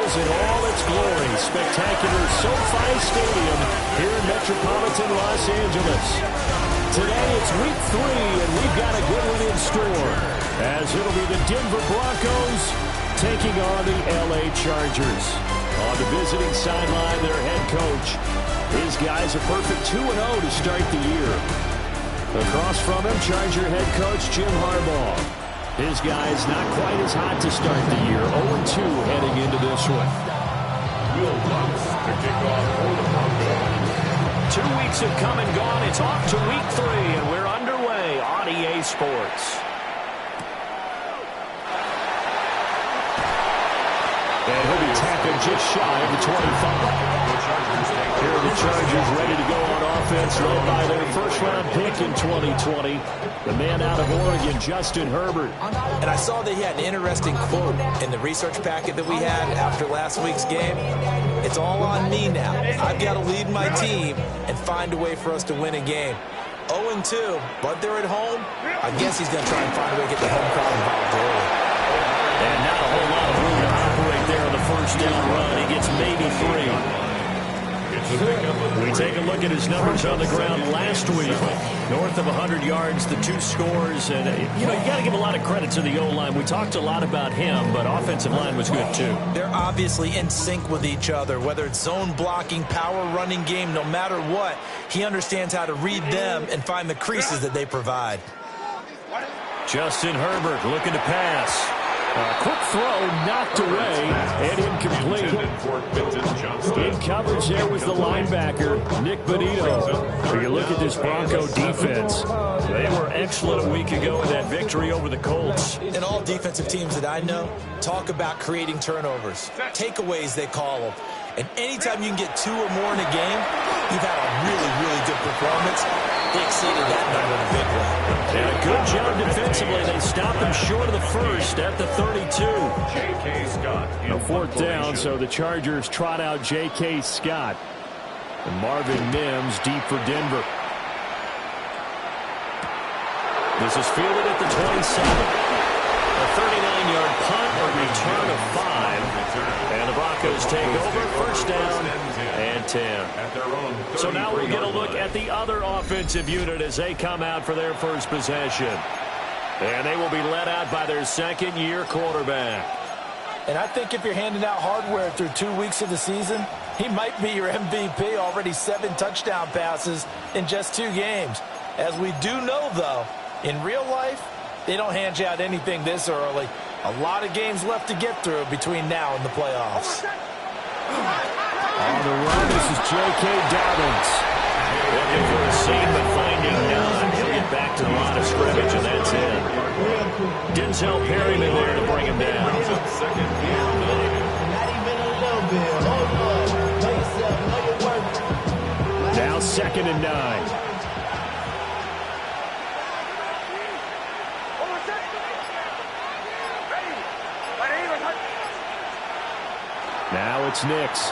Broncos in all its glory. Spectacular SoFi Stadium here in metropolitan Los Angeles. Today it's week 3, and we've got a good one in store, as it'll be the Denver Broncos taking on the LA Chargers. On the visiting sideline, their head coach. His guys a perfect 2-0 to start the year. Across from him, Charger head coach Jim Harbaugh. His guys not quite as hot to start the year. 0-2 heading into this one. 2 weeks have come and gone. It's off to week 3, and we're underway on EA Sports. And he'll be tapping just shy of the 25. Here are the Chargers ready to go on offense, led by their first-round pick in 2020, the man out of Oregon, Justin Herbert. And I saw that he had an interesting quote in the research packet that we had after last week's game. It's all on me now. I've got to lead my team and find a way for us to win a game. 0-2, but they're at home. I guess he's going to try and find a way to get the home crowd involved early. And not a whole lot of room to operate there on the first down run. He gets maybe 3. We take a look at his numbers on the ground last week. North of 100 yards, the 2 scores. And, you got to give a lot of credit to the O-line. We talked a lot about him, but offensive line was good, too. They're obviously in sync with each other, whether it's zone blocking, power running game, no matter what. He understands how to read them and find the creases that they provide. Justin Herbert looking to pass. A quick throw knocked away and incomplete. In coverage there was the linebacker, Nick Bonito. When you look at this Bronco defense, they were excellent a week ago in that victory over the Colts. And all defensive teams that I know talk about creating turnovers. Takeaways, they call them. And anytime you can get 2 or more in a game, you've had a really, really good performance. They exceeded that number in a big way. And a good job defensively. They stopped them short of the first at the 32. A 4th down, so the Chargers trot out J.K. Scott. And Marvin Mims deep for Denver. This is fielded at the 27. A 39-yard punt, a return of 5. And the Broncos take over, first down and 10. So now we'll get a look at the other offensive unit as they come out for their first possession. And they will be led out by their second-year quarterback. And I think if you're handing out hardware through 2 weeks of the season, he might be your MVP. Already 7 touchdown passes in just 2 games. As we do know, though, in real life, they don't hand you out anything this early. A lot of games left to get through between now and the playoffs. On the run, this is J.K. Dobbins. Looking for a seam, but finding none. He'll get back to the line of scrimmage, and that's it. Denzel Perryman there to bring him down. Now 2nd and 9. Now it's Nix.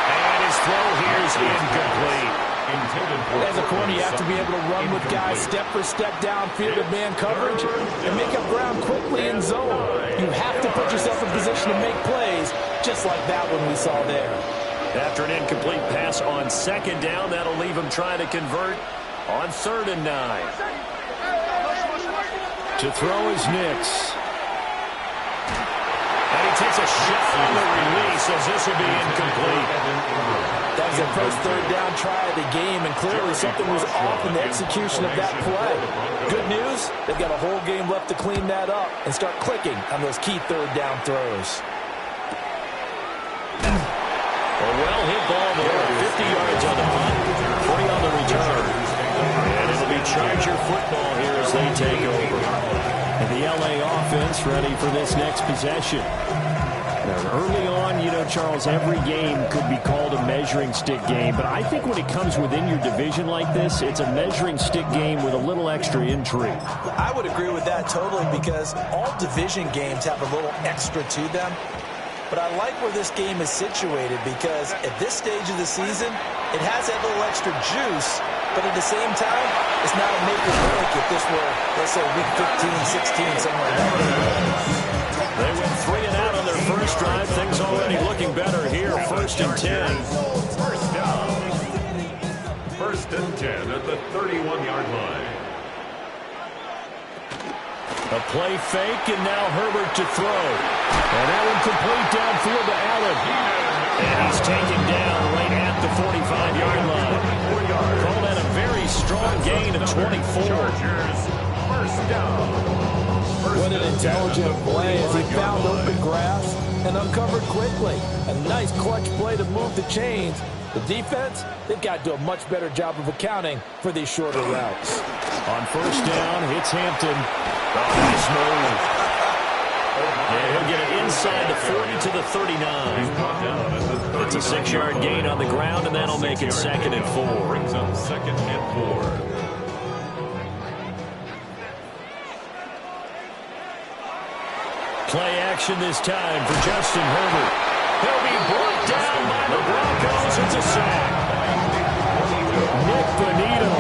And his throw here is incomplete. As a corner, you have to be able to run with guys step for step downfield in man coverage and make up ground quickly in zone. You have to put yourself in position to make plays, just like that one we saw there. After an incomplete pass on 2nd down, that'll leave him trying to convert on 3rd and 9. To throw is Nix. And he takes a shot on the release as this will be incomplete. That was their first 3rd down try of the game, and clearly something was off in the execution of that play. Good news, they've got a whole game left to clean that up and start clicking on those key 3rd down throws. A well-hit ball there, 50 yards on the punt, 3 on the return. And it'll be Charger football here as they take over. And the LA offense ready for this next possession. Now, early on, Charles, every game could be called a measuring stick game. But I think when it comes within your division like this, it's a measuring stick game with a little extra intrigue. I would agree with that totally, because all division games have a little extra to them. But I like where this game is situated, because at this stage of the season, it has that little extra juice. But at the same time, it's not a make or break if this were, let's say, week 15, 16, somewhere like that. They went things already looking better here. First and 10. First down. First and 10 at the 31-yard line. A play fake, and now Herbert to throw. And that one complete downfield to Allen. And he's taken down right at the 45-yard line. Call that a very strong gain of 24. First down. What an intelligent play as he found open grass and uncovered quickly. A nice clutch play to move the chains. The defense, they've got to do a much better job of accounting for these shorter routes. On first down, hits Hampton. Nice move. And he'll get it inside the 40 to the 39. It's a 6-yard gain on the ground, and that'll make it second and 4. Brings up second and 4. Play action this time for Justin Herbert. He'll be brought down by the Broncos. It's a sack. Nick Bonito.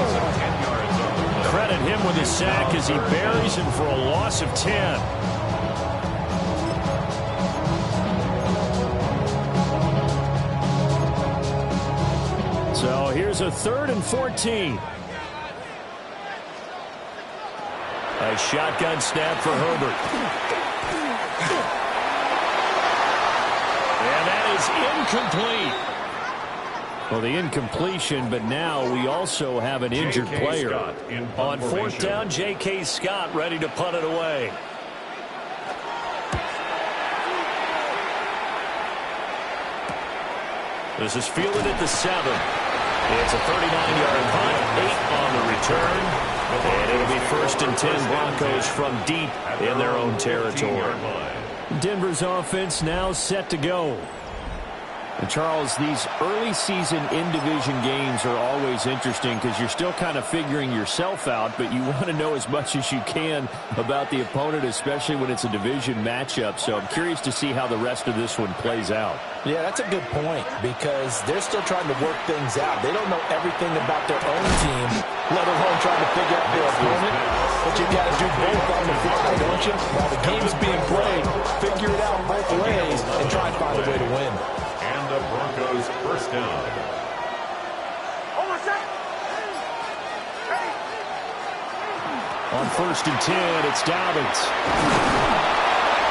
Credit him with his sack as he buries him for a loss of 10. So here's a 3rd and 14. A shotgun snap for Herbert. And that is incomplete. Well, the incompletion, but now we also have an injured player. On fourth down, J.K. Scott ready to punt it away. This is fielded at the 7. It's a 39-yard punt, 8 on the return. And it'll be first and 10 Broncos from deep in their own territory. Denver's offense now set to go. And Charles, these early season in-division games are always interesting because you're still kind of figuring yourself out, but you want to know as much as you can about the opponent, especially when it's a division matchup. So I'm curious to see how the rest of this one plays out. Yeah, that's a good point because they're still trying to work things out. They don't know everything about their own team, let alone trying to figure out their opponent. But you got to do both on the fly, don't you? While the game is being played, figure it out both ways and try and find a way to win. And the Broncos first down. On first and 10, it's Dobbins.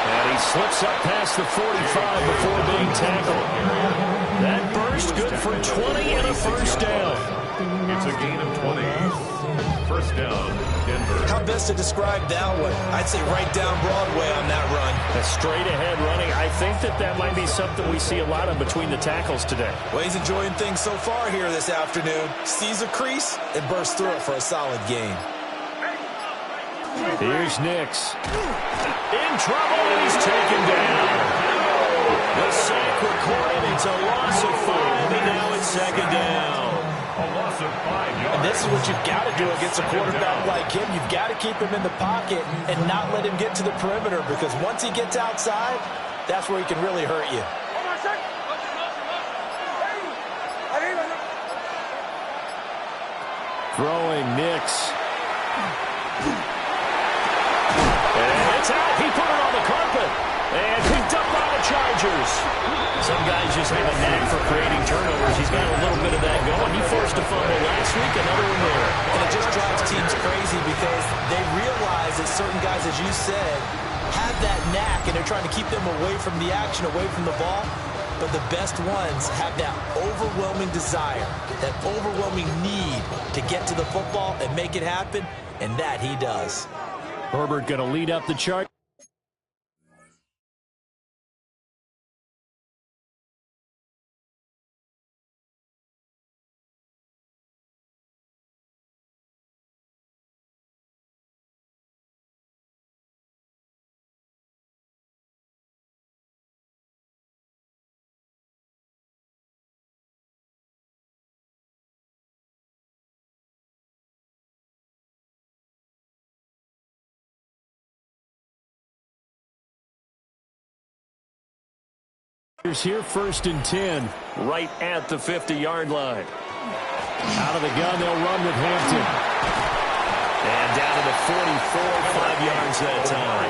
And he slips up past the 45 before being tackled. That burst good for 20 and a first down. It's a gain of 20. First down, Denver. How best to describe that one? I'd say right down Broadway on that run. A straight-ahead running. I think that might be something we see a lot of between the tackles today. Well, he's enjoying things so far here this afternoon. Sees a crease and bursts through it for a solid gain. Here's Nix. In trouble, and he's taken down. The sack recorded. It's a loss of 5, and now it's second down. A loss of 5 yards. And this is what you've got to do against a quarterback like him. You've got to keep him in the pocket and not let him get to the perimeter because once he gets outside, that's where he can really hurt you. Throwing Nix. And it's out. He put it on the carpet. And picked up by the Chargers. Some guys just have a knack for creating turnovers. He's got a little bit of that going. He forced a fumble last week, another one there. And it just drives teams crazy because they realize that certain guys, as you said, have that knack, and they're trying to keep them away from the action, away from the ball. But the best ones have that overwhelming desire, that overwhelming need to get to the football and make it happen, and that he does. Herbert going to lead up the chart. Here, first and 10, right at the 50-yard line. Out of the gun, they'll run with Hampton. And down to the 44, 5 yards that time.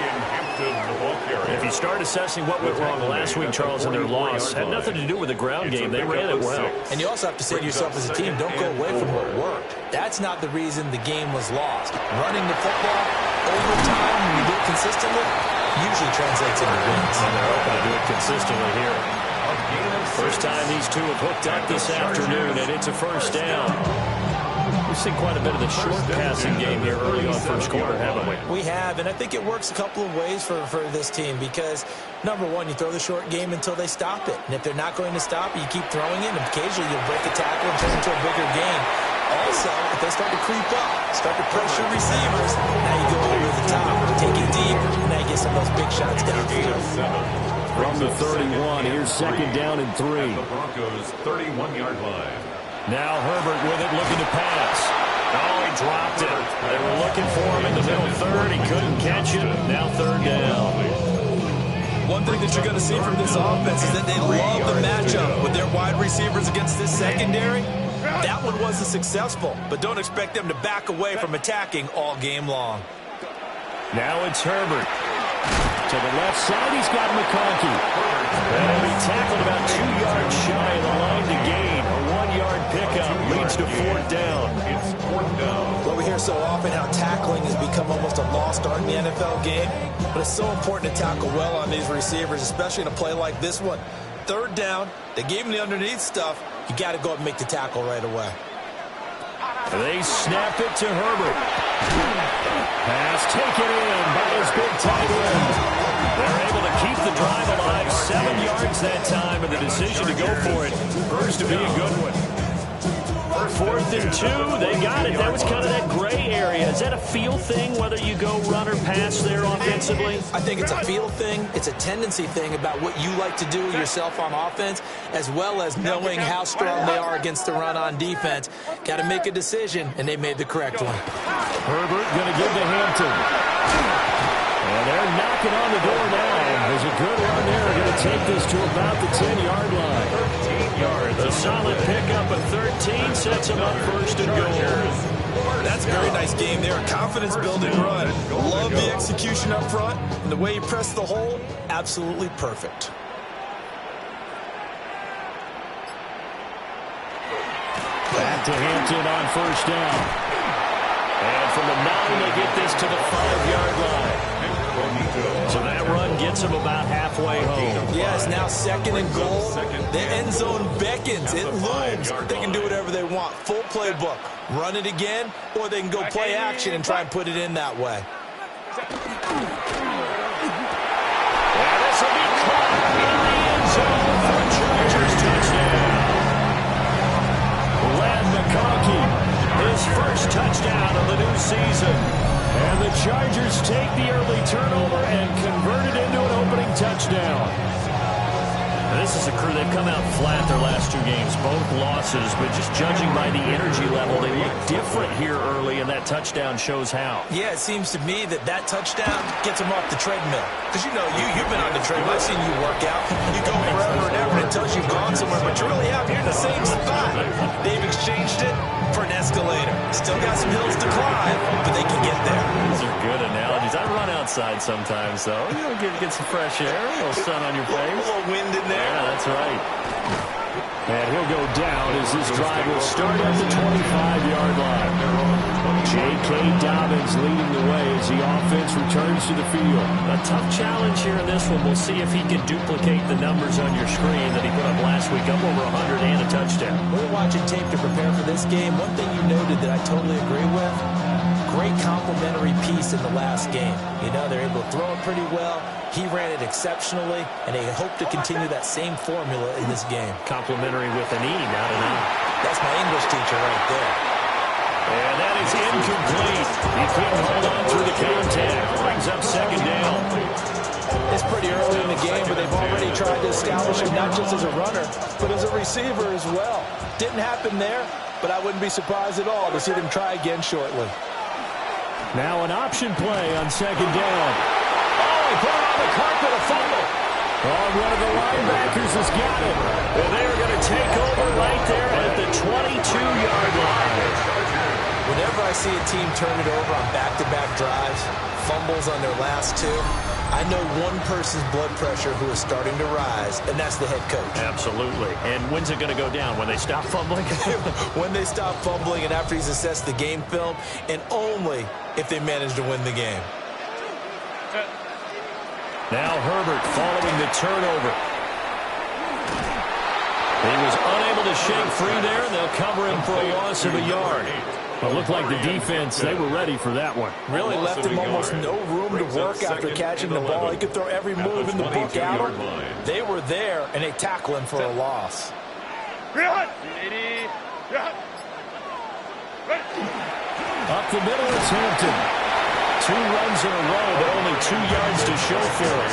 If you start assessing what went wrong last week, Charles, in their loss, had nothing to do with the ground game. They ran it well. And you also have to say to yourself as a team, don't go away from what worked. That's not the reason the game was lost. Running the football over time, when you do it consistently, usually translates into wins. And they're hoping to do it consistently here. First time these two have hooked up this afternoon, and it's a first down. We've seen quite a bit of the short passing game here early on first quarter, haven't we? We have, and I think it works a couple of ways for this team because, number one, you throw the short game until they stop it. And if they're not going to stop it, you keep throwing it, and occasionally you'll break a tackle and turn it into a bigger gain. Also, if they start to creep up, start to pressure receivers, now you go over the top, take it deep, and now you get some of those big shots downfield. From the 31, here's second down and 3. The Broncos' 31-yard line. Now Herbert with it, looking to pass. Oh, he dropped it. They were looking for him in the middle third. He couldn't catch it. Now third down. One thing that you're going to see from this offense is that they love the matchup with their wide receivers against this secondary. That one wasn't successful, but don't expect them to back away from attacking all game long. Now it's Herbert. To the left side, he's got McConkey. And he tackled about 2 yards shy of the line to gain. A 1-yard pickup leads to fourth down. It's fourth down. Well, we hear so often how tackling has become almost a lost art in the NFL game, but it's so important to tackle well on these receivers, especially in a play like this one. Third down, they gave him the underneath stuff. You got to go up and make the tackle right away. They snap it to Herbert. Pass taken in by his big tight end. They're able to keep the drive alive. 7 yards that time, and the decision to go for it proves to be a good one. 4th and 2, they got it. That was kind of that gray area. Is that a feel thing, whether you go run or pass there offensively? I think it's a feel thing. It's a tendency thing about what you like to do yourself on offense, as well as knowing how strong they are against the run on defense. Got to make a decision, and they made the correct one. Herbert going to give to Hampton. And they're knocking on the door now. There's a good run there. Going to take this to about the 10-yard line. 13 yards. A solid pickup of 13 sets him up first and goal. That's a very nice game there. A confidence-building run. Love the execution up front. And the way he pressed the hole, absolutely perfect. Back to Hampton on first down. And from the 9, they get this to the 5-yard line. So that run gets them about halfway home. Yes, now second and goal. The end zone beckons. It looms. They can do whatever they want. Full playbook. Run it again, or they can go play action and try and put it in that way. And this will be caught in the end zone for a Chargers touchdown. Lad McConkey, his first touchdown of the new season. And the Chargers take the early turnover and convert it into an opening touchdown. Now, this is a crew, they've come out flat their last 2 games, both losses, but just judging by the energy level, they look different here early, and that touchdown shows how. Yeah, it seems to me that touchdown gets them off the treadmill. Because, you know, you've been on the treadmill. I've seen you work out. You go forever and ever, and it tells you've gone somewhere, but you really have. You're in the same spot. They've exchanged it for an escalator. Still got some hills to climb, but they can get there. These are good analogies. I run outside sometimes, though. You know, get some fresh air, a little sun on your face. A little wind in there. Yeah, that's right. And he'll go down as this drive will start at the 25-yard line. J.K. Dobbins leading the way as the offense returns to the field. A tough challenge here in this one. We'll see if he can duplicate the numbers on your screen that he put up last week, up over 100 and a touchdown. We were watching tape to prepare for this game. One thing you noted that I totally agree with, great complementary piece in the last game. You know, they're able to throw it pretty well. He ran it exceptionally, and they hope to continue that same formula in this game. Complimentary with an E, not an E. That's my English teacher right there. And that is incomplete. He couldn't hold on through the contact. Brings up second down. It's pretty early in the game, but they've already tried to establish him not just as a runner, but as a receiver as well. Didn't happen there, but I wouldn't be surprised at all to see them try again shortly. Now an option play on second down. Oh, he put it on the carpet, a fumble. Oh, one of the linebackers has got it. And they're going to take over right there at the 22-yard line. Whenever I see a team turn it over on back-to-back drives, fumbles on their last 2, I know one person's blood pressure who is starting to rise, and that's the head coach. Absolutely. And when's it going to go down? When they stop fumbling? When they stop fumbling and after he's assessed the game film, and only if they manage to win the game. Now Herbert following the turnover. He was unable to shake free there, and they'll cover him for a loss of a yard. It looked like the defense, they were ready for that one. Really left him almost no room to work after catching the ball. He could throw every move in the book at him. They were there, and they tackle him for a loss. Up the middle, it's Hampton. 2 runs in a row, but only 2 yards to show for it.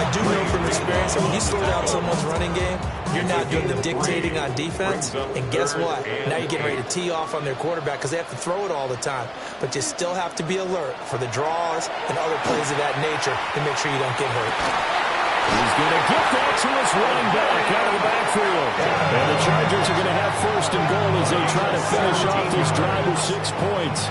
I do know from experience that when you slow down someone's running game, you're not doing the dictating on defense. And guess what? Now you're getting ready to tee off on their quarterback because they have to throw it all the time. But you still have to be alert for the draws and other plays of that nature to make sure you don't get hurt. He's going to get that to his running back out of the backfield. And the Chargers are going to have 1st and goal as they try to finish off this drive with 6 points.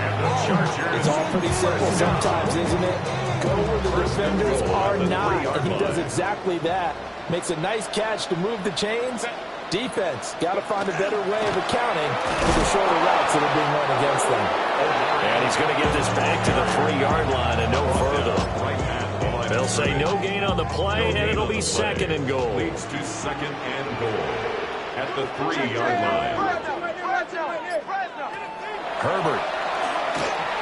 It's all pretty simple sometimes, isn't it? Go where the defenders are not, and he does exactly that. Makes a nice catch to move the chains. Defense, got to find a better way of accounting for the shorter routes that are being run against them. And he's going to get this back to the 3-yard line and no further. They'll say no gain on the play, and it'll be 2nd and goal. Leads to 2nd and goal at the 3-yard line. Herbert.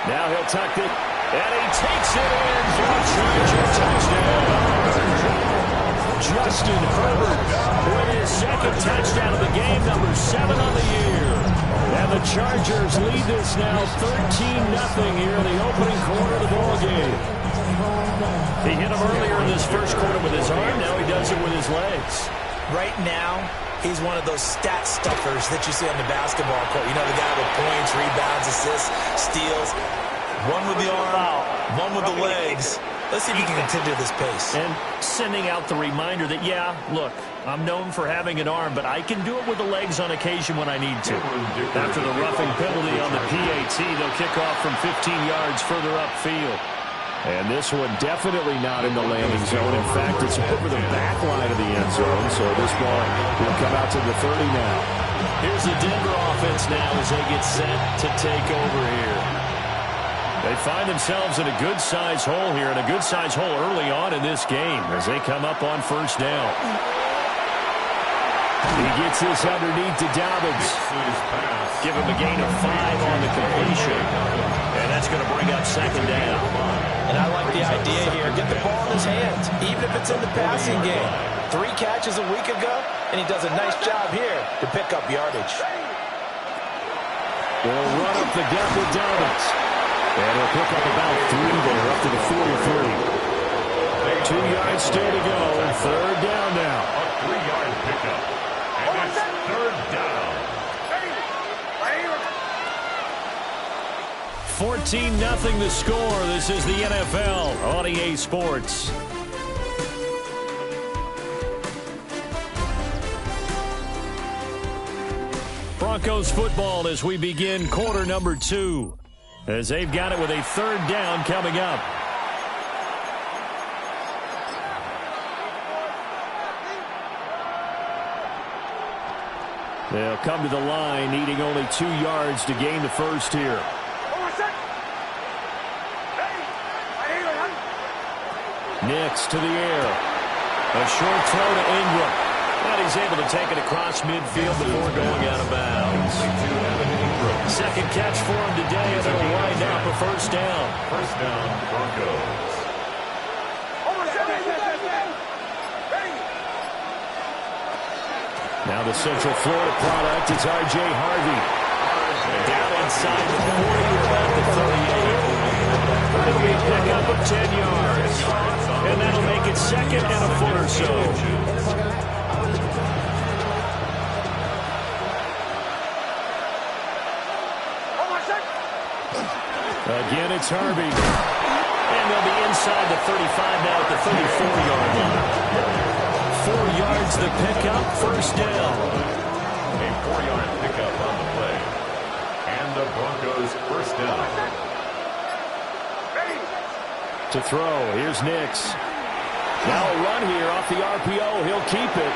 Now he'll tuck it, and he takes it in for a Charger touchdown. Justin Herbert with his 2nd touchdown of the game, number 7 on the year. And the Chargers lead this now 13-0 here in the opening quarter of the ball game. He hit him earlier in this first quarter with his arm. Now he does it with his legs. Right now, he's one of those stat stuffers that you see on the basketball court. You know, the guy with points, rebounds, assists, steals. One with the arm, one with the legs. Let's see if he can continue this pace. And sending out the reminder that, yeah, look, I'm known for having an arm, but I can do it with the legs on occasion when I need to. After the roughing penalty on the PAT, they'll kick off from 15 yards further upfield. And this one definitely not in the landing zone. In fact, it's over the back line of the end zone, so this ball will come out to the 30 now. Here's the Denver offense now as they get set to take over here. They find themselves in a good-sized hole here, and a good-sized hole early on in this game as they come up on 1st down. He gets this underneath to Dobbins. Give him a gain of 5 on the completion. And that's going to bring up 2nd down. And I like the idea here. Get the ball in his hands, even if it's in the passing game. 3 catches a week ago, and he does a nice job here to pick up yardage. They'll run up the gut with Dobbins. And he'll pick up about 3 there, up to the 43. 2 yards still to go. 3rd down now. A 3-yard pickup. And it's 3rd down. 14-0 the score. This is the NFL on EA Sports. Broncos football as we begin quarter number 2. As they've got it with a 3rd down coming up. They'll come to the line needing only 2 yards to gain the 1st here. Nix to the air. A short throw to Ingram. And he's able to take it across midfield before going out of bounds. 2nd catch for him today, and they'll wind up a 1st down. 1st down, Broncos. Now the Central Florida product is R.J. Harvey. Down inside the 40 at the 38. That'll be a pickup of 10 yards. And that'll make it 2nd and a foot or so. Again, it's Harvey. And they'll be inside the 35 now at the 34-yard line. 4 yards the pickup, 1st down. A 4-yard pickup on the play. And the Broncos 1st down. To throw, here's Nix. Now a run here off the RPO. He'll keep it.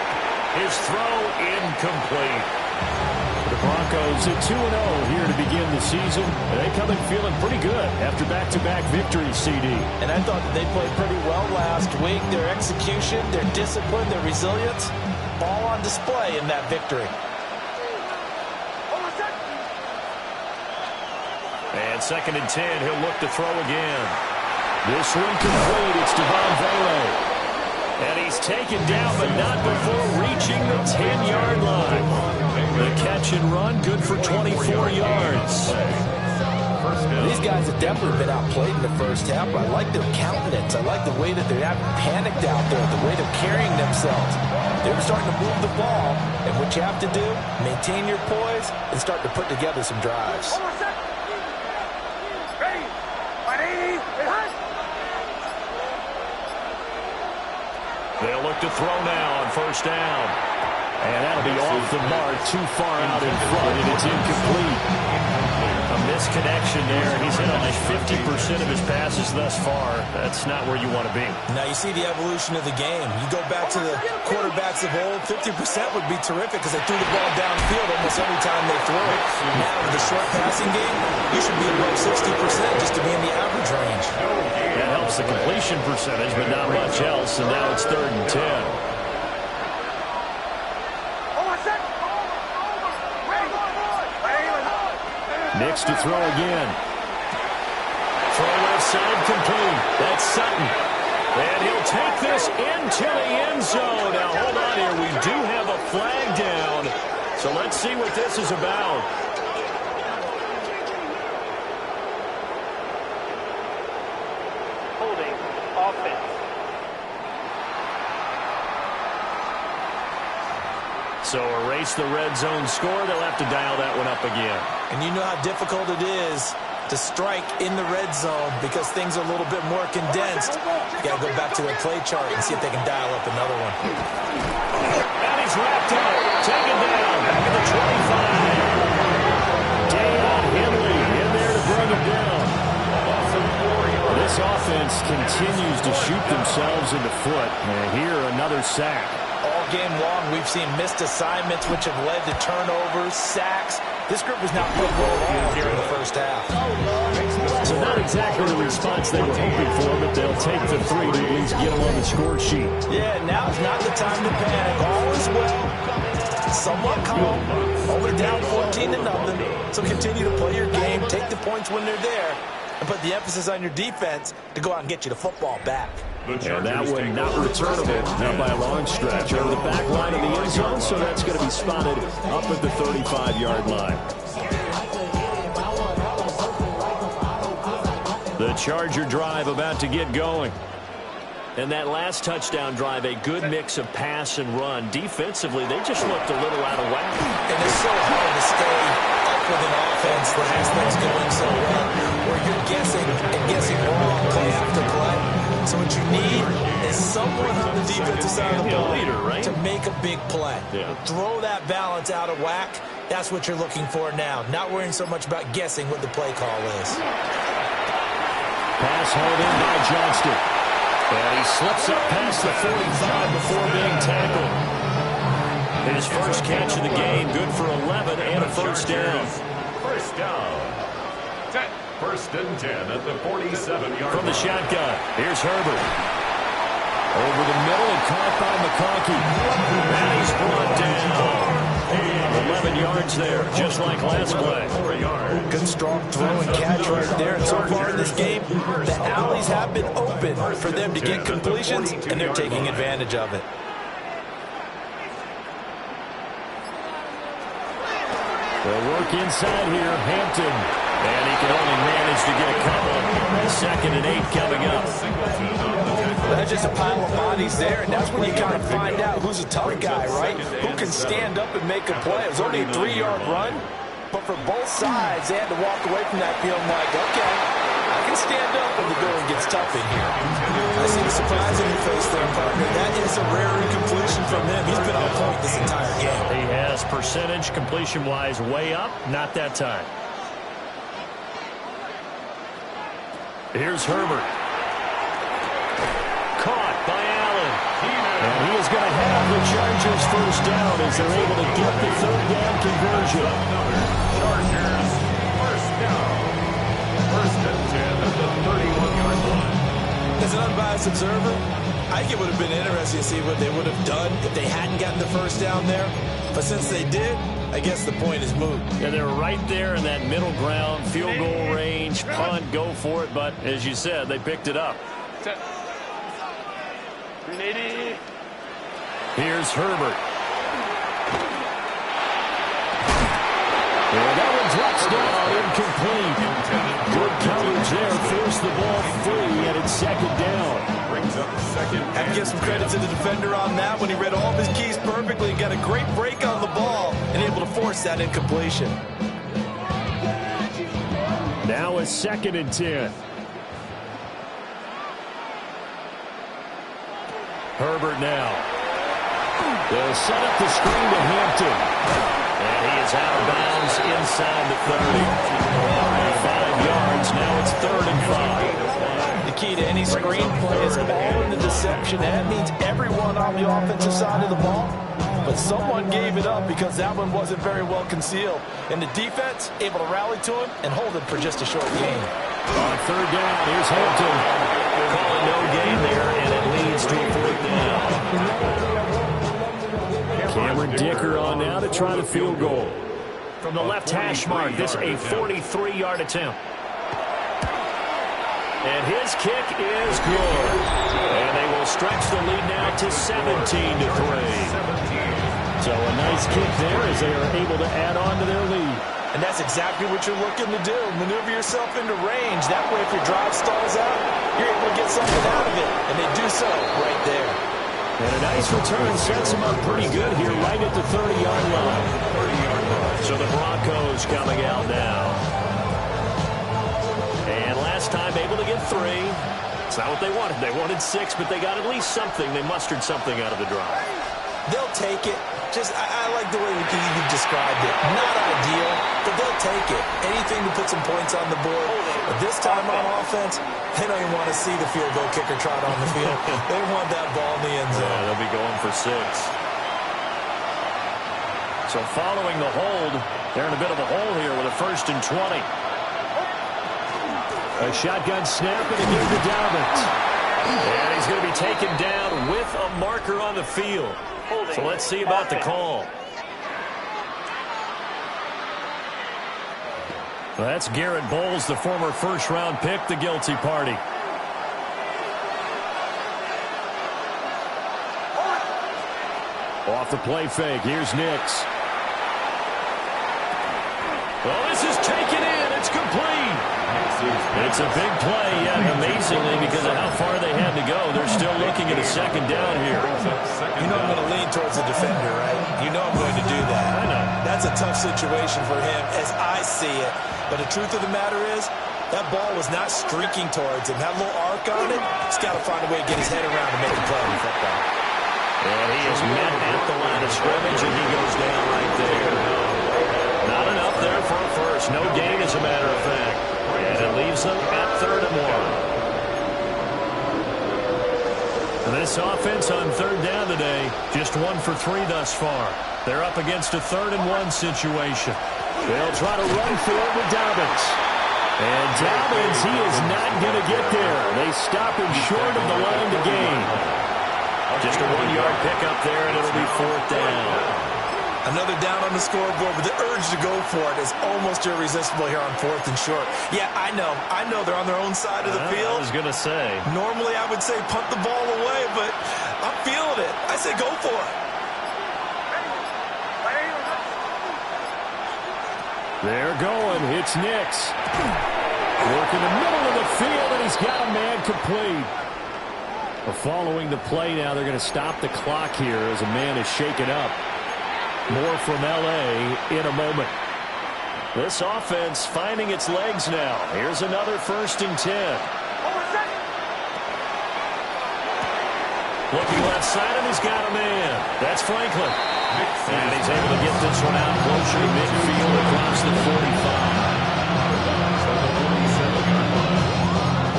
His throw incomplete. The Broncos at 2-0 here to begin the season. They come in feeling pretty good after back-to-back victories, CD. And I thought that they played pretty well last week. Their execution, their discipline, their resilience, all on display in that victory. And 2nd and 10, he'll look to throw again. This one complete. It's Devon Vele. And he's taken down, but not before reaching the 10-yard line. The catch and run, good for 24 yards. These guys have definitely been outplayed in the first half. I like their countenance. I like the way that they're not panicked out there, the way they're carrying themselves. They're starting to move the ball, and what you have to do, maintain your poise and start to put together some drives. They'll look to throw now on 1st down. And that'll be off the mark, too far out in front, and it's incomplete. A misconnection there. He's hit on like 50% of his passes thus far. That's not where you want to be. Now you see the evolution of the game. You go back to the quarterbacks of old, 50% would be terrific because they threw the ball downfield almost every time they threw it. Now with the short passing game, you should be above 60% just to be in the average range. That helps the completion percentage, but not much else, and now it's 3rd and 10. Nix to throw again. Throw left side complete. That's Sutton. And he'll take this into the end zone. Now, hold on here. We do have a flag down. So let's see what this is about. Holding offense. So erase the red zone score. They'll have to dial that one up again. And you know how difficult it is to strike in the red zone because things are a little bit more condensed. You got to go back to their play chart and see if they can dial up another one. And he's wrapped up. Taken down. Back at the 25. Deion Henley in there to bring him down. This offense continues to shoot themselves in the foot. And here, another sack. All game long, we've seen missed assignments, which have led to turnovers, sacks. This group was not playing well at all here in the first half. So not exactly the response they were hoping for, but they'll take the 3 to at least get them on the score sheet. Yeah, now's not the time to panic. All is well. Somewhat calm. Only down 14-0. So continue to play your game, take the points when they're there, and put the emphasis on your defense to go out and get you the football back. And that one not returnable, not by a long stretch. Over the back line of the end zone, so that's going to be spotted up at the 35-yard line. The Charger drive about to get going. And that last touchdown drive, a good mix of pass and run. Defensively, they just looked a little out of whack. And it's so hard to stay up with an offense that has things going so well, where you're guessing and guessing wrong play after play. So what you need is someone on the defensive side of the ball to make a big play. Yeah. Throw that balance out of whack. That's what you're looking for now. Not worrying so much about guessing what the play call is. Pass hauled in by Johnston. And he slips up past the 45 before being tackled. His first catch of the game, good for 11 and a first down. First down. 1st and 10 at the 47-yard From the line. shotgun, here's Herbert. Over the middle and caught by McConkey. And he's brought down. 11 yards there, just like last play. 4 yards. Good strong throw and catch right there. And so far in this game, the alleys have been open for them to get completions, and they're taking advantage of it. They'll work inside here, Hampton. And he can only manage to get a couple. 2nd and 8 coming up. That's just a pile of bodies there, and that's when you kind of find out who's a tough guy, right? Who can stand up and make a play. It was only a 3-yard run, but for both sides, they had to walk away from that feeling like, okay, I can stand up when the going gets tough in here. I see the surprise in your face there, partner. That is a rare incompletion from him. He's been on point this entire game. He has percentage completion-wise way up, not that time. Here's Herbert. going to have the Chargers first down as they're able to get the third down conversion. Chargers first down. First and 10 at the 31-yard line. As an unbiased observer, I think it would have been interesting to see what they would have done if they hadn't gotten the first down there. But since they did, I guess the point is moot. Yeah, they were right there in that middle ground, field goal range, punt, go for it. But as you said, they picked it up. Here's Herbert. And that one drops down, incomplete. Good coverage there, forced the ball free, and it's second down. Brings up second. I have to give some credit to the defender on that when he read all of his keys perfectly and got a great break on the ball and able to force that incompletion. Now a second and 10. Herbert now. They'll set up the screen to Hampton. And he is out of bounds inside the 30. 5 yards. Now it's 3rd and 5. The key to any screen play is all in the deception. That means everyone on the offensive side of the ball. But someone gave it up because that one wasn't very well concealed. And the defense able to rally to him and hold him for just a short gain. On 3rd down, here's Hampton. Calling no gain there, and it leads to a 4th down. Cameron Dicker on now to try the field goal. From the left hash mark, this a 43-yard attempt. And his kick is good. And they will stretch the lead now to 17-3. So a nice kick there as they are able to add on to their lead. And that's exactly what you're looking to do. Maneuver yourself into range. That way, if your drive stalls out, you're able to get something out of it. And they do so right there. And a nice return sets them up pretty good here right at the 30-yard line. So the Broncos coming out now. And last time able to get 3. It's not what they wanted. They wanted 6, but they got at least something. They mustered something out of the drive. They'll take it. I like the way you described it. Not ideal, but they'll take it. Anything to put some points on the board. But this time on offense, they don't even want to see the field goal kicker trot on the field. They want that ball in the end zone. Yeah, they'll be going for 6. So following the hold, they're in a bit of a hole here with a 1st and 20. A shotgun snap and a give to Dobbins. And he's going to be taken down with a marker on the field. So let's see about the call. Well, that's Garrett Bowles, the former first-round pick, the guilty party. Off the play fake, here's Nix. Well, this is taken in. It's complete. It's a big play, yet amazingly, because of how far they had to go, they're still looking at a 2nd down here. You know I'm going to lean towards the defender, right? You know I'm going to do that. I know. That's a tough situation for him as I see it. But the truth of the matter is, that ball was not streaking towards him. That little arc on it, he's got to find a way to get his head around to make a play. And he is met at the line of scrimmage, and he goes down right there. Not enough there for a first. No gain, as a matter of fact. And it leaves them at 3rd and 1. And this offense on 3rd down today, just 1 for 3 thus far. They're up against a 3rd and 1 situation. They'll try to run for it with Dobbins. And Dobbins, he is not going to get there. They stop him short of the line to gain. Just a 1-yard pickup there, and it'll be 4th down. Another down on the scoreboard, but the urge to go for it is almost irresistible here on 4th and short. Yeah, I know they're on their own side of the field. I was going to say. Normally, I would say punt the ball away, but I'm feeling it. I say go for it. They're going. It's Nix. Work in the middle of the field, and he's got a man complete. Following the play now, they're going to stop the clock here as a man is shaken up. More from L.A. in a moment. This offense finding its legs now. Here's another 1st and 10. Looking left side, and he's got a man. That's Franklin. And he's able to get this one out closer to midfield across the 45.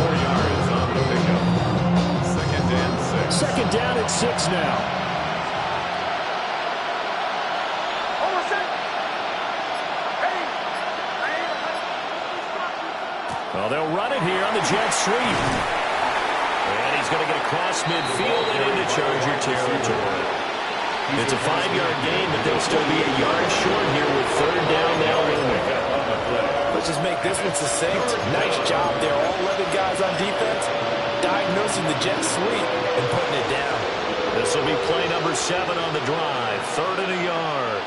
4 yards on the pickup. 2nd and 6. 2nd down at 6 now. Well, they'll run it here on the jet sweep. And he's going to get across midfield and into Charger territory. It's a 5-yard gain, but they'll still be a yard short here with third down now looming. Let's just make this one succinct. Nice job there. All 11 guys on defense diagnosing the jet sweep and putting it down. This will be play number 7 on the drive. Third and a yard.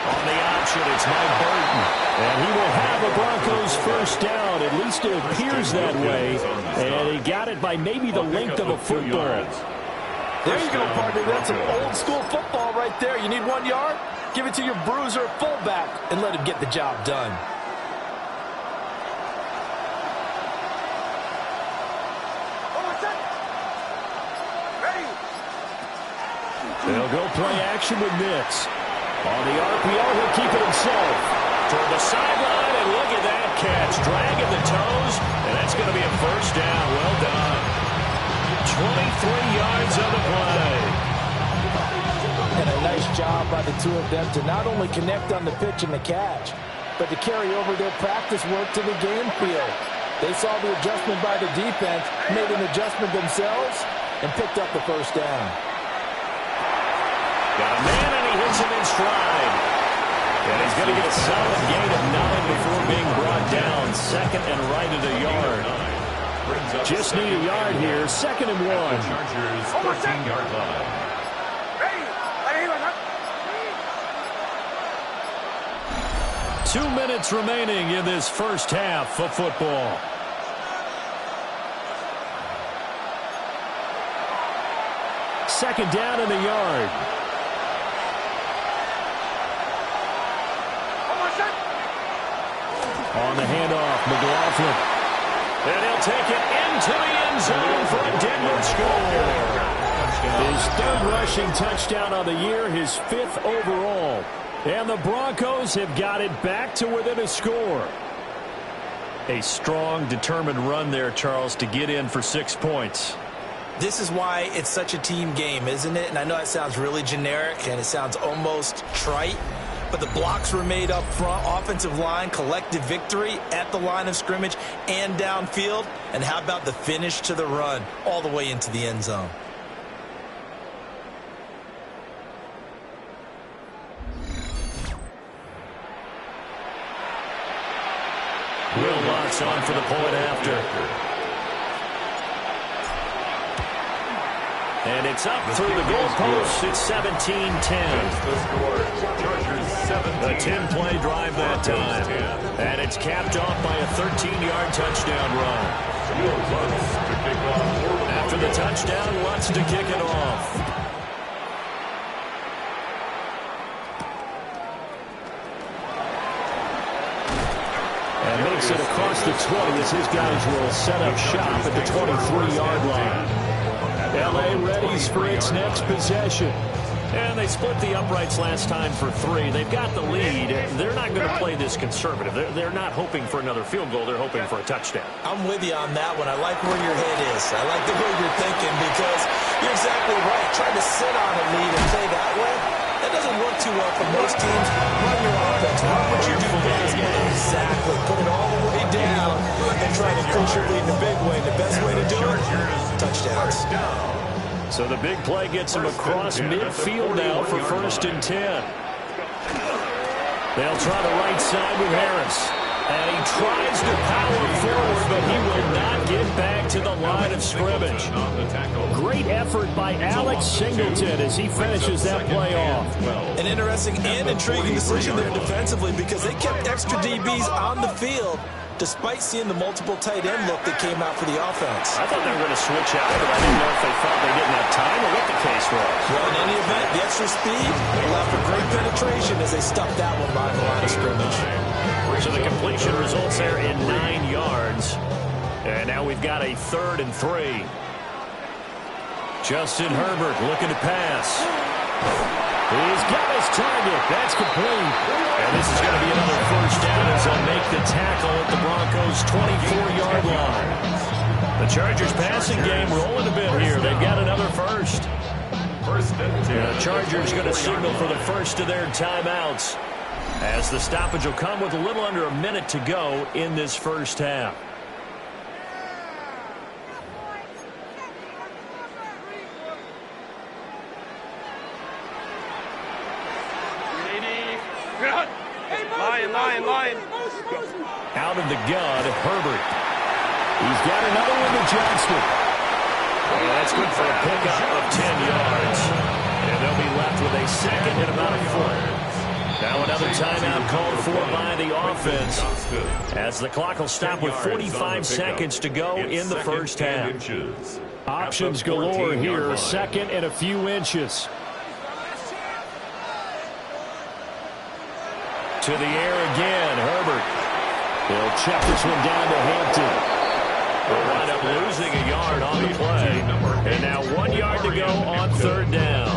On the option, it's Mike Burton. And he will have a Broncos first down. At least it appears that way. And he got it by maybe the length of a football. There you go, partner. That's some old school football right there. You need 1 yard? Give it to your bruiser or fullback and let him get the job done. They'll go play action with Nix. On the RPO, he'll keep it himself. Toward the sideline, and look at that catch. Dragging the toes, and that's going to be a first down. Well done. 23 yards on the play. And a nice job by the two of them to not only connect on the pitch and the catch, but to carry over their practice work to the game field. They saw the adjustment by the defense, made an adjustment themselves, and picked up the first down. Got a man, and he hits him in stride. And he's going to get a solid gain of 9 before being brought down. Second and right at a yard. Just need a yard here. Second and 1. Chargers 14-yard line. 2 minutes remaining in this first half of football. Second down in the yard. On the handoff, McLaughlin. And he'll take it into the end zone for a Denver score. His third rushing touchdown on the year, his 5th overall. And the Broncos have got it back to within a score. A strong, determined run there, Charles, to get in for 6 points. This is why it's such a team game, isn't it? And I know it sounds really generic and it sounds almost trite, but the blocks were made up front, offensive line, collective victory at the line of scrimmage and downfield. And how about the finish to the run all the way into the end zone? Will Lutz on for the point after. And it's up through the goalpost. It's 17-10. A 10-play drive that time. And it's capped off by a 13-yard touchdown run. After the touchdown, Lutz to kick it off. And makes it across the 20 as his guys will set up shop at the 23-yard line. L.A. readies for its next possession. And they split the uprights last time for 3. They've got the lead. They're not going to play this conservative. They're not hoping for another field goal. They're hoping for a touchdown. I'm with you on that one. I like where your head is. I like the way you're thinking because you're exactly right. Trying to sit on a lead and play that way, that doesn't work too well for most teams. Run your offense. Run what you do best. Exactly. Put it all the way down and try to push your lead in a big way. The best way to do it, touchdowns. So the big play gets him across midfield now for 1st and 10. They'll try the right side with Harris. And he tries to power forward, but he will not get back to the line of scrimmage. Great effort by Alex Singleton as he finishes that play off. An interesting and intriguing decision there defensively because they kept extra DBs on the field despite seeing the multiple tight end look that came out for the offense. I thought they were going to switch out, but I didn't know if they thought they didn't have time or what the case was. Well, in any event, the extra speed allowed for great penetration as they stuffed that one by the line of scrimmage. So the completion results there in 9 yards. And now we've got a 3rd and 3. Justin Herbert looking to pass. He's got his target. That's complete. And this is going to be another first down as they'll make the tackle at the Broncos' 24-yard line. The Chargers passing game rolling a bit here. They've got another first. The Chargers going to signal for the first of their timeouts. As the stoppage will come with a little under a minute to go in this first half. Line. Out of the gun, Herbert. He's got another one to Johnston. And that's good for a pickup of 10 yards. And they'll be left with a second and about a foot. Now another timeout called for by the offense, as the clock will stop with 45 seconds to go in the first half. Options galore here, second and a few inches. To the air again, Herbert. He'll check this one down to Hampton. They'll wind up losing a yard on the play. And now 1 yard to go on third down.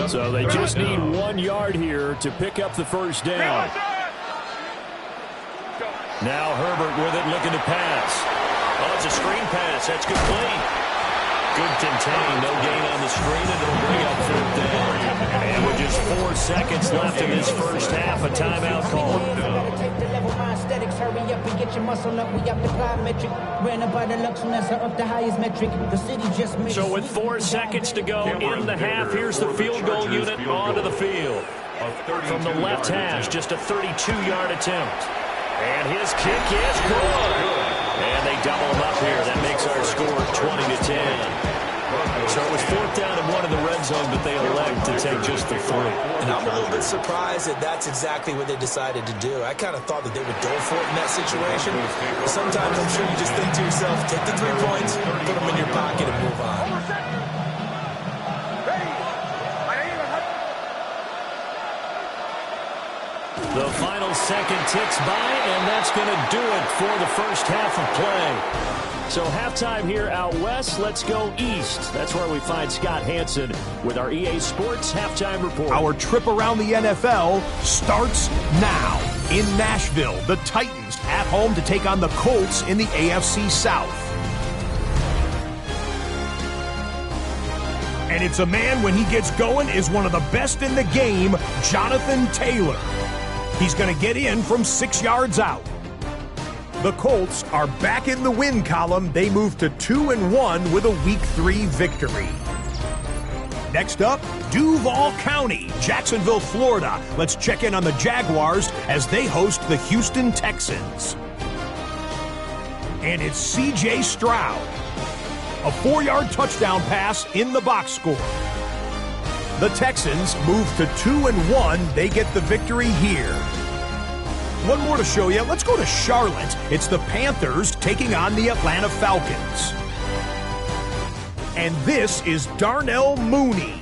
So they just need 1 yard here to pick up the first down. Now Herbert with it, looking to pass. Oh, it's a screen pass. That's complete. Good contain. No gain on the screen, and it'll bring up fourth down. And with just 4 seconds left in this first half, a timeout call. So with 4 seconds to go in the half, here's the field goal unit onto the field. From the left hash, just a 32-yard attempt. And his kick is good. And they double him up here. That makes our score 20-10. So it was fourth down and 1 in the red zone, but they elect to take just the 3. And I'm a little bit surprised that that's exactly what they decided to do. I kind of thought that they would go for it in that situation. But sometimes I'm sure you just think to yourself, take the 3 points, put them in your pocket, and move on. The final second ticks by, and that's going to do it for the first half of play. So halftime here out west, let's go east. That's where we find Scott Hansen with our EA Sports Halftime Report. Our trip around the NFL starts now. In Nashville, the Titans at home to take on the Colts in the AFC South. And it's a man, when he gets going, is one of the best in the game, Jonathan Taylor. He's going to get in from 6 yards out. The Colts are back in the win column. They move to 2-1 with a Week 3 victory. Next up, Duval County, Jacksonville, Florida. Let's check in on the Jaguars as they host the Houston Texans. And it's C.J. Stroud. A 4-yard touchdown pass in the box score. The Texans move to 2-1. They get the victory here. One more to show you. Let's go to Charlotte. It's the Panthers taking on the Atlanta Falcons. And this is Darnell Mooney.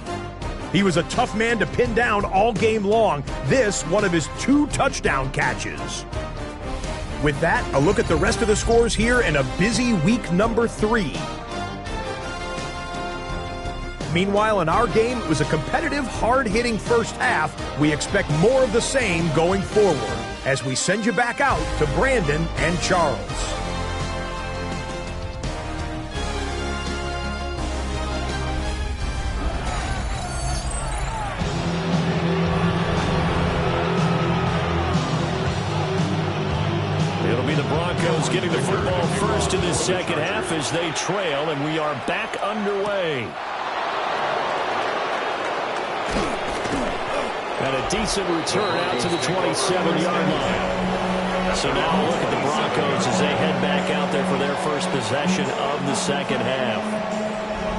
He was a tough man to pin down all game long. This, one of his 2 touchdown catches. With that, a look at the rest of the scores here in a busy week number 3. Meanwhile, in our game, it was a competitive, hard-hitting first half. We expect more of the same going forward as we send you back out to Brandon and Charles. It'll be the Broncos getting the football first in this second half as they trail, and we are back underway. And a decent return out to the 27-yard line. So now look at the Broncos as they head back out there for their first possession of the second half.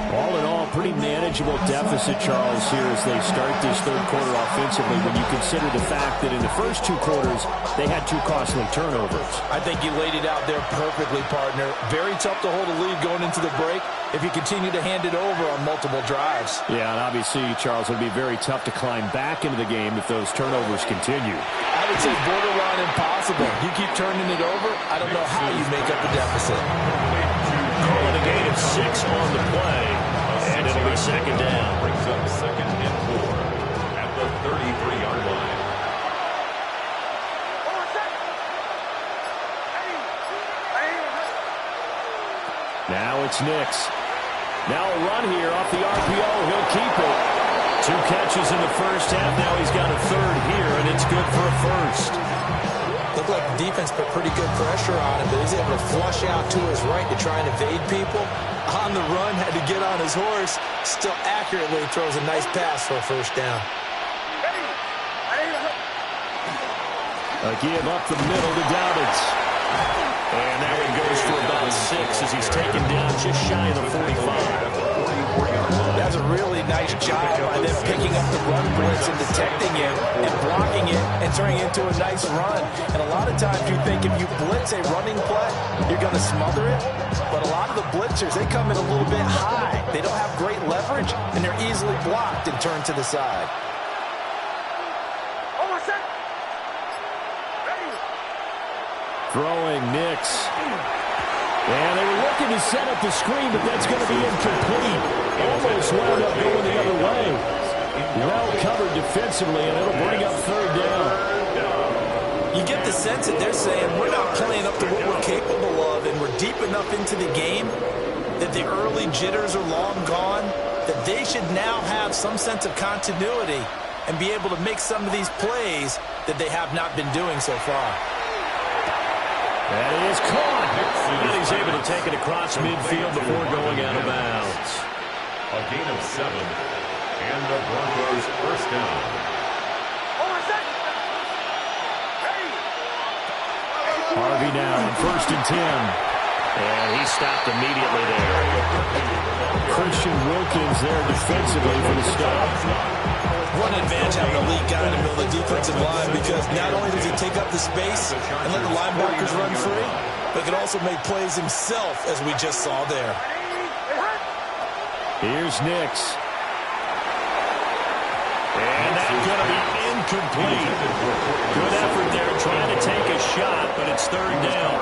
All in all, pretty manageable deficit, Charles, here as they start this third quarter offensively when you consider the fact that in the first 2 quarters, they had 2 costly turnovers. I think you laid it out there perfectly, partner. Very tough to hold a lead going into the break if you continue to hand it over on multiple drives. Yeah, and obviously, Charles, it would be very tough to climb back into the game if those turnovers continue. I would say borderline impossible. You keep turning it over, I don't know how you make up the deficit. Calling a gain of 6 on the play, and it'll be second down. Brings up 2nd and 4 at the 33-yard line. Now it's Nix. Now a run here off the RPO. He'll keep it. 2 catches in the first half. Now he's got a third here, and it's good for a first. Looked like the defense put pretty good pressure on him, but he's able to flush out to his right to try and evade people. On the run, had to get on his horse. Still accurately throws a nice pass for a first down. A give up the middle to Dobbins. And that one goes for about 6 as he's taken down just shy of the 45. That's a really nice job by them picking up the run blitz and detecting it and blocking it and turning it into a nice run. And a lot of times you think if you blitz a running play, you're going to smother it. But a lot of the blitzers, they come in a little bit high. They don't have great leverage, and they're easily blocked and turned to the side. Throwing Nix. And they were looking to set up the screen, but that's going to be incomplete. Almost wound up going the other way. Well covered defensively, and it'll bring up third down. You get the sense that they're saying we're not playing up to what we're capable of, and we're deep enough into the game that the early jitters are long gone, that they should now have some sense of continuity and be able to make some of these plays that they have not been doing so far. That is caught. And he's able to take it across midfield before going out of bounds. A gain of 7. And the Broncos first down. Harvey now on 1st and 10. And he stopped immediately there. Christian Wilkins there defensively for the stop. One advantage having a lead guy in the middle of the defensive line, because not only does he take up the space and let the linebackers run free, but he can also make plays himself, as we just saw there. Here's Nix. And that's going to be incomplete. Good effort there trying to take a shot, but it's third down.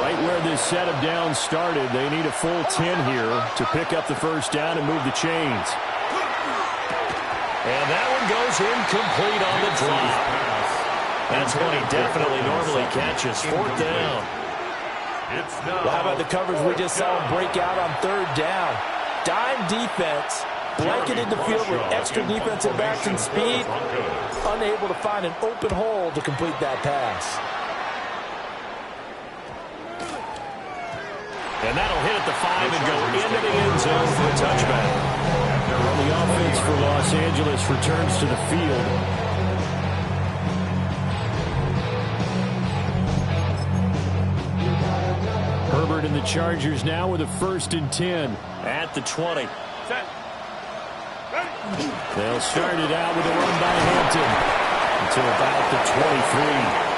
Right where this set of downs started, they need a full 10 here to pick up the first down and move the chains. And that one goes incomplete on the drop. That's one he definitely normally catches. 4th down. Well, how about the coverage we just saw him break out on third down? Dime defense, blanketed the field with extra defensive backs and speed, unable to find an open hole to complete that pass. And that'll hit at the 5 and go into the end zone for a touchback. The offense for Los Angeles returns to the field. Herbert and the Chargers now with a 1st and 10 at the 20. They'll start it out with a run by Hampton until about the 23.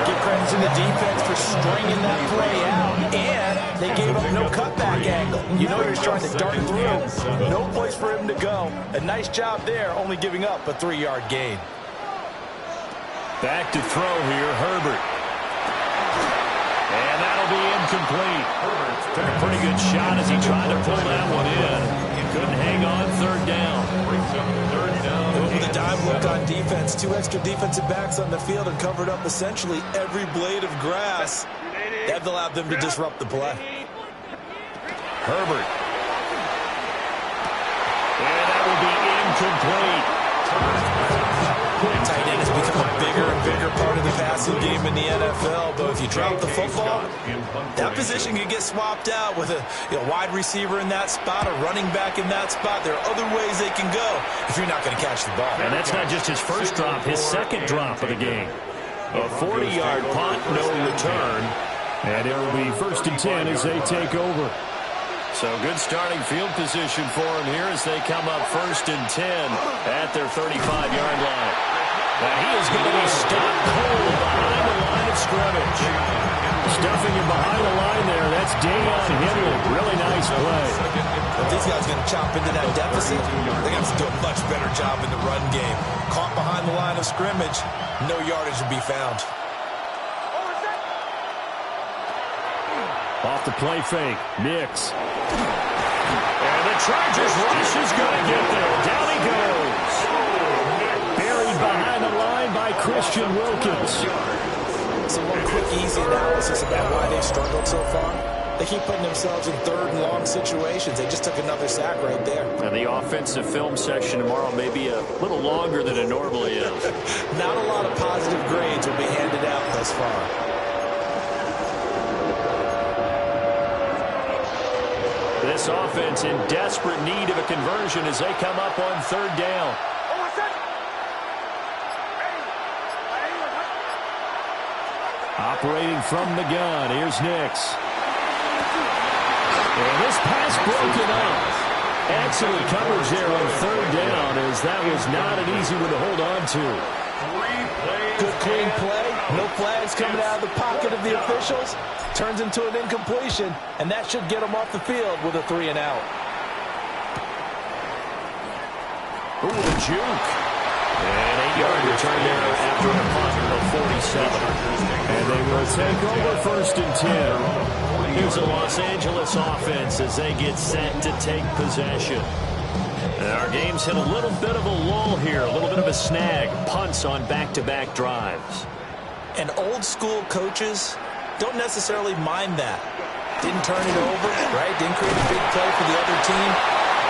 Give credit to the defense for stringing that play out, and they gave up no cutback angle. You know you're trying to dart through. No place for him to go. A nice job there, only giving up a 3-yard gain. Back to throw here, Herbert. And that'll be incomplete. Took a pretty good shot as he tried to pull that one in. Couldn't hang on, 3rd down. With a dime look on defense, 2 extra defensive backs on the field and covered up essentially every blade of grass. That allowed them to disrupt the play. Herbert. And that will be incomplete. Tight end has become a bigger and bigger part of the passing game in the NFL, but if you drop the football, that position can get swapped out with a wide receiver in that spot, a running back in that spot. There are other ways they can go if you're not going to catch the ball. And that's not just his first drop, his second drop of the game. A 40-yard punt, no return. And it will be 1st and 10 as they take over. So good starting field position for him here as they come up 1st and 10 at their 35-yard line. Now he is going to be stopped cold behind the line of scrimmage. Stuffing him behind the line there. That's Deion Henley. Really nice play. If these guys are going to chop into that deficit, they're going to have to do a much better job in the run game. Caught behind the line of scrimmage, no yardage to be found. Off the play fake, Nix. And the Chargers rush is going to get there. Down he goes. Buried behind the line by Christian Wilkins. So one quick, easy analysis about why they've struggled so far. They keep putting themselves in third and long situations. They just took another sack right there. And the offensive film session tomorrow may be a little longer than it normally is. Not a lot of positive grades will be handed out thus far. This offense in desperate need of a conversion as they come up on third down. Operating from the gun, here's Nix. And this pass broken up. Excellent coverage there on third down, as that was not an easy one to hold on to. Good clean play. No flags coming out of the pocket of the officials. Turns into an incompletion, and that should get them off the field with a 3 and out. Ooh, the juke. And 8-yard return there after a punt of 47. And they will take over first and 10. Here's the Los Angeles offense as they get set to take possession. And our game's hit a little bit of a lull here, a little bit of a snag. Punts on back-to-back drives. And old-school coaches don't necessarily mind that. Didn't turn it over, right? Didn't create a big play for the other team.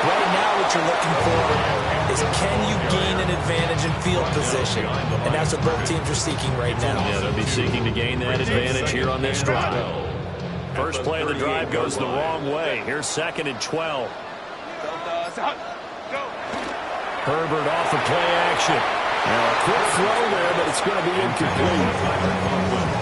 Right now what you're looking for is can you gain an advantage in field position? And that's what both teams are seeking right now. Yeah, they'll be seeking to gain that advantage here on this drive. First play of the drive goes the wrong way. Here's 2nd and 12. Herbert off the play action. Now a quick throw there, but it's going to be incomplete.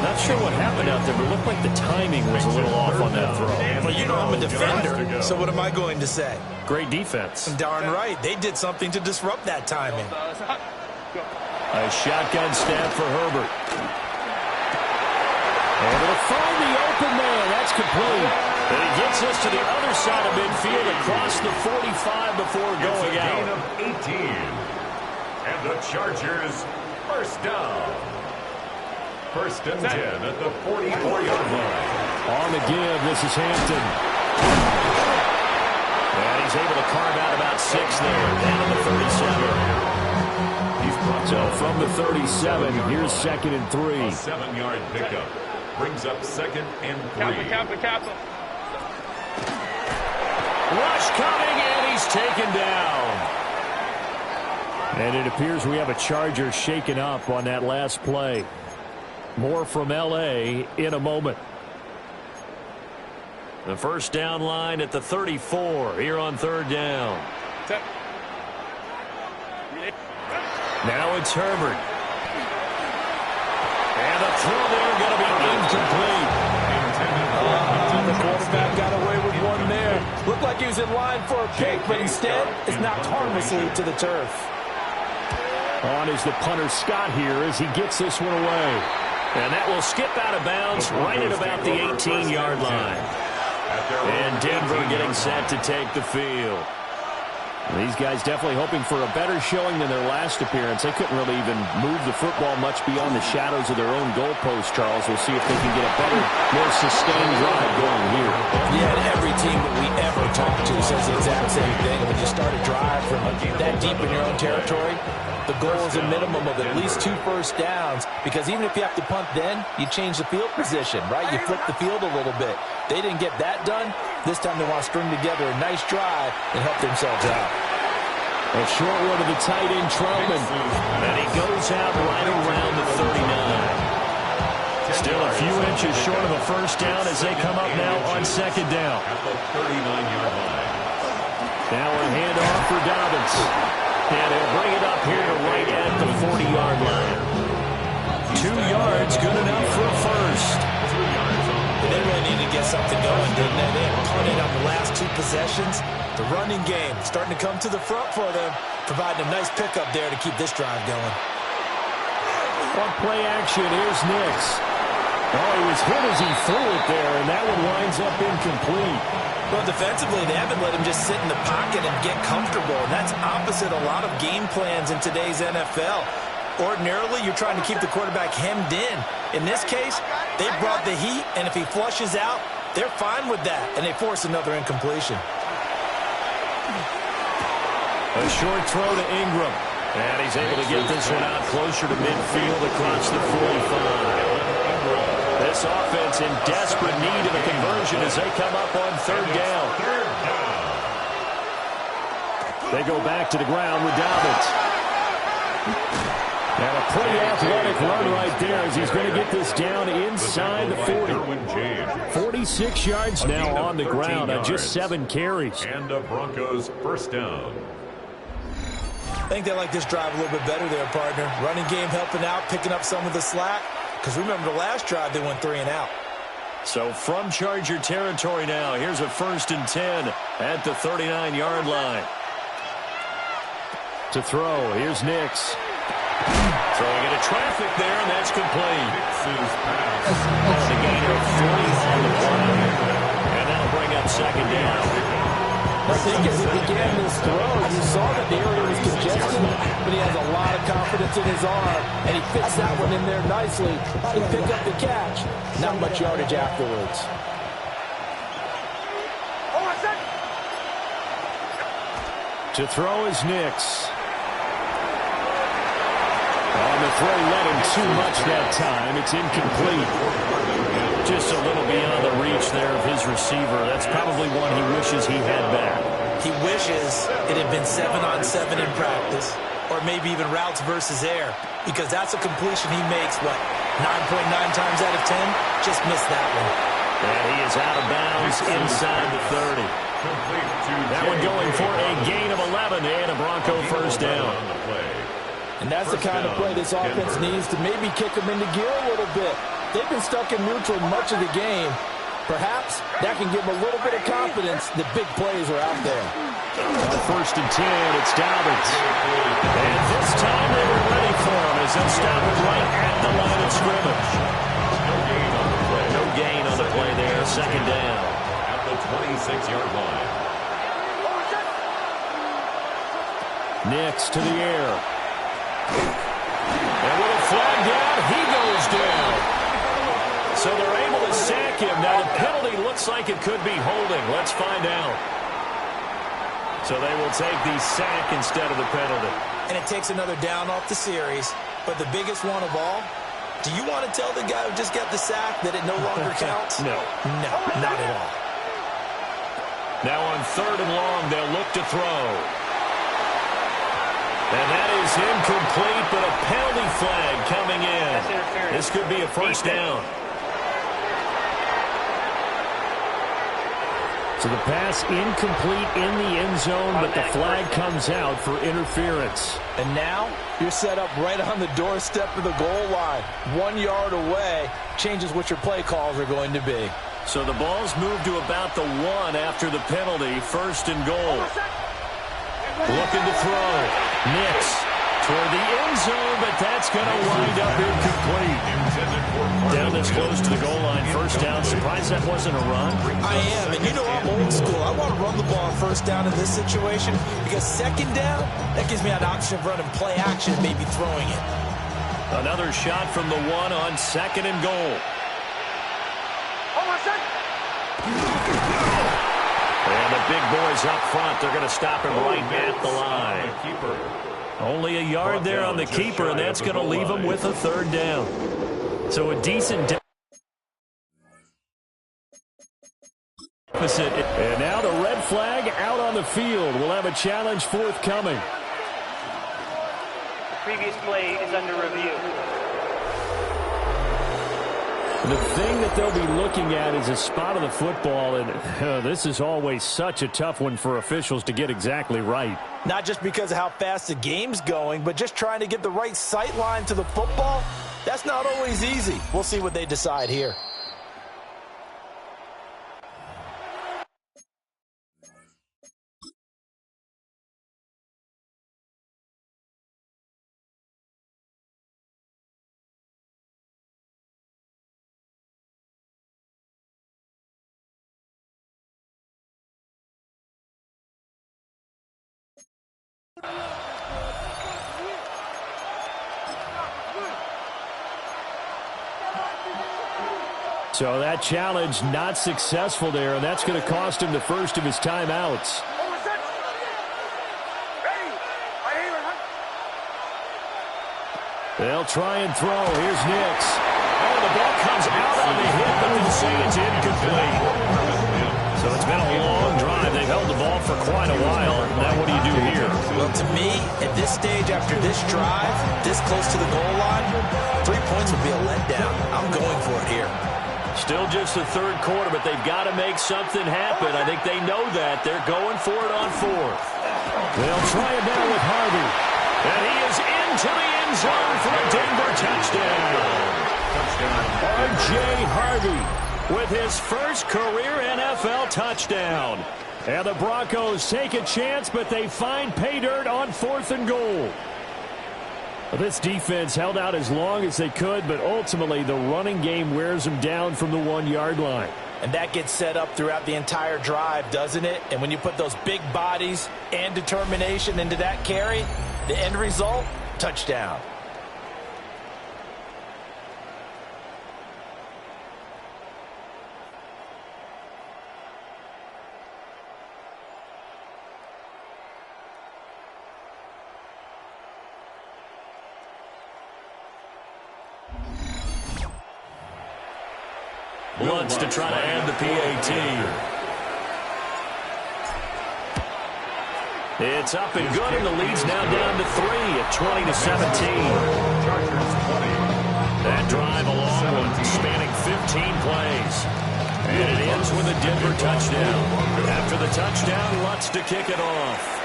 Not sure what happened out there, but it looked like the timing was a little off on that throw. Well, you know I'm a defender, so what am I going to say? Great defense. Darn right. They did something to disrupt that timing. A shotgun snap for Herbert. Able to find the open man. That's complete. And he gets us to the other side of midfield across the 45 before going out. Gain of 18. And the Chargers first down. First and 10 at the 44-yard line. On the give, this is Hampton. And he's able to carve out about 6 there, down to the 37. So from the 37, here's 2nd and 3. A 7-yard pickup brings up 2nd and 3. Rush coming, and he's taken down. And it appears we have a Charger shaken up on that last play. More from L.A. in a moment. The first down line at the 34 here on third down. Now it's Herbert. And the throw there going to be incomplete. The quarterback got away with one there. Looked like he was in line for a pick, but instead is knocked harmlessly to the turf. On is the punter Scott here as he gets this one away. And that will skip out of bounds right at about the 18-yard line. And Denver getting set to take the field. These guys definitely hoping for a better showing than their last appearance. They couldn't really even move the football much beyond the shadows of their own goalpost, Charles. We'll see if they can get a better, more sustained drive going here. Yeah, and every team that we ever talk to says the exact same thing. When you start a drive from that deep in your own territory, the goal is a minimum of at least 2 first downs, because even if you have to punt then, you change the field position, right? You flip the field a little bit. They didn't get that done. This time they want to string together a nice drive and help themselves out. A short one to the tight end, Troutman. And he goes out right around the 39. Still a few inches short of a first down as they come up now on second down. At the 39-yard line. Now a handoff for Dobbins. And they'll bring it up here to right at the 40-yard line. 2 yards, good enough for a first. They really need to get something going, didn't they? They had punted on the last 2 possessions. The running game starting to come to the front for them, providing a nice pickup there to keep this drive going. On play action, here's Nix. Oh, he was hit as he threw it there, and that one winds up incomplete. Well, defensively, they haven't let him just sit in the pocket and get comfortable, and that's opposite a lot of game plans in today's NFL. Ordinarily, you're trying to keep the quarterback hemmed in. In this case, they brought the heat, and if he flushes out, they're fine with that, and they force another incompletion. A short throw to Ingram. And he's able to get this one out closer to midfield across the 45. This offense in desperate need of a conversion as they come up on third down. They go back to the ground with Dobbins. And a pretty athletic run right there as he's going to get this down inside the 40. 46 yards now on the ground on just 7 carries. And the Broncos first down. I think they like this drive a little bit better there, partner. Running game helping out, picking up some of the slack. Because remember the last drive, they went 3 and out. So from Charger territory now, here's a 1st and 10 at the 39-yard line. To throw, here's Nix. Throwing into traffic there, and that's complete. The gain of 40 on the play. And that'll bring up 2nd down. I think as he began this throw, you saw that the area was congested, but he has a lot of confidence in his arm, and he fits that one in there nicely to pick up the catch. Not much yardage afterwards. To throw is Nix. On the throw, led him too much that time. It's incomplete. Just a little beyond the reach there of his receiver. That's probably one he wishes he had back. He wishes it had been 7-on-7 in practice, or maybe even routes versus air, because that's a completion he makes, 9.9 times out of 10? Just missed that one. And he is out of bounds inside the 30. That one going for a gain of 11 and a Bronco first down. And that's the kind of play this offense needs to maybe kick them into gear a little bit. They've been stuck in neutral much of the game. Perhaps that can give them a little bit of confidence that big plays are out there. On 1st and 10, it's Dobbins. And this time they were ready for him as they'll stop him right at the line of scrimmage. No gain on the play there. 2nd down. At the 26-yard line. Nix to the air. And with a flag down, he goes down. So they're able to sack him. Now the penalty looks like it could be holding. Let's find out. So they will take the sack instead of the penalty. And it takes another down off the series. But the biggest one of all, do you want to tell the guy who just got the sack that it no longer counts? No. No, not at all. Now on 3rd and long, they'll look to throw. And that is incomplete, but a penalty flag coming in. This could be a first down. So the pass incomplete in the end zone, but the flag comes out for interference. And now you're set up right on the doorstep of the goal line. 1 yard away changes what your play calls are going to be. So the ball's moved to about the 1 after the penalty. 1st and goal. Looking to throw. Nix toward the end zone, but that's going to wind up incomplete. Down this close to the goal line. First down. Surprised that wasn't a run? I am, and you know I'm old school. I want to run the ball on 1st down in this situation because 2nd down, that gives me an option of running play action, maybe throwing it. Another shot from the 1 on 2nd and goal. And the big boys up front, they're going to stop him right at the line. Only a yard there on the keeper, and that's going to leave him with a 3rd down. So a decent deficit. And now the red flag out on the field. We'll have a challenge forthcoming. The previous play is under review. The thing that they'll be looking at is a spot of the football, and this is always such a tough one for officials to get exactly right. Not just because of how fast the game's going, but just trying to get the right sight line to the football. That's not always easy. We'll see what they decide here. So that challenge not successful there, and that's going to cost him the first of his timeouts. They'll try and throw. Here's Nix. Oh, the ball comes out on the hit, but they say it's incomplete. So it's been a long drive. They've held the ball for quite a while. Now what do you do here? Well, to me, at this stage after this drive, this close to the goal line, 3 points would be a letdown. I'm going for it here. Still just the third quarter, but they've got to make something happen. I think they know that. They're going for it on fourth. They'll try it now with Harvey. And he is into the end zone for a Denver touchdown. R.J. Harvey with his first career NFL touchdown. And the Broncos take a chance, but they find pay dirt on 4th and goal. This defense held out as long as they could, but ultimately the running game wears them down from the 1-yard line. And that gets set up throughout the entire drive, doesn't it? And when you put those big bodies and determination into that carry, the end result, touchdown. Blunts to try to add the PAT. It's up and good, and the lead's now down to 3 at 20-17. That drive, a long one, spanning 15 plays. And it ends with a Denver touchdown. After the touchdown, Lutz to kick it off.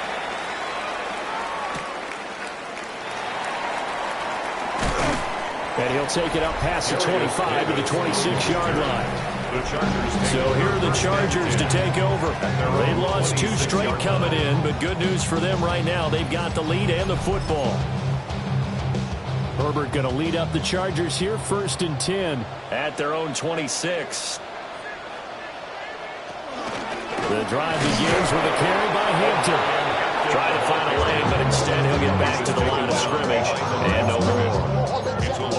And he'll take it up past the 25 to the 26-yard line. So here are the Chargers to take over. They lost 2 straight coming in, but good news for them right now. They've got the lead and the football. Herbert going to lead up the Chargers here, 1st and 10 at their own 26. The drive begins with a carry by Hampton. Trying to find a lane, but instead he'll get back to the line of scrimmage and no more.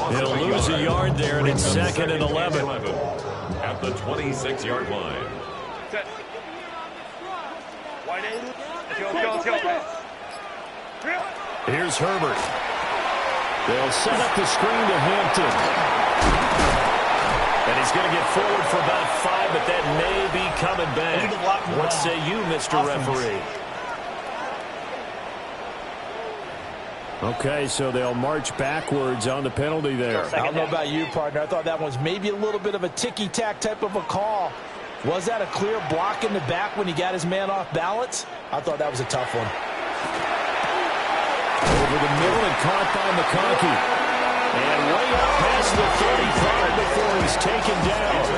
He'll lose a yard there, and it's 2nd and 11. At the 26-yard line. Here's Herbert. They'll set up the screen to Hampton. And he's going to get forward for about 5, but that may be coming back. What say you, Mr. Referee? Okay, so they'll march backwards on the penalty there. I don't know about you, partner. I thought that was maybe a little bit of a ticky-tack type of a call. Was that a clear block in the back when he got his man off balance? I thought that was a tough one. Over the middle and caught by McConkey. And way up past the 35 before he's taken down.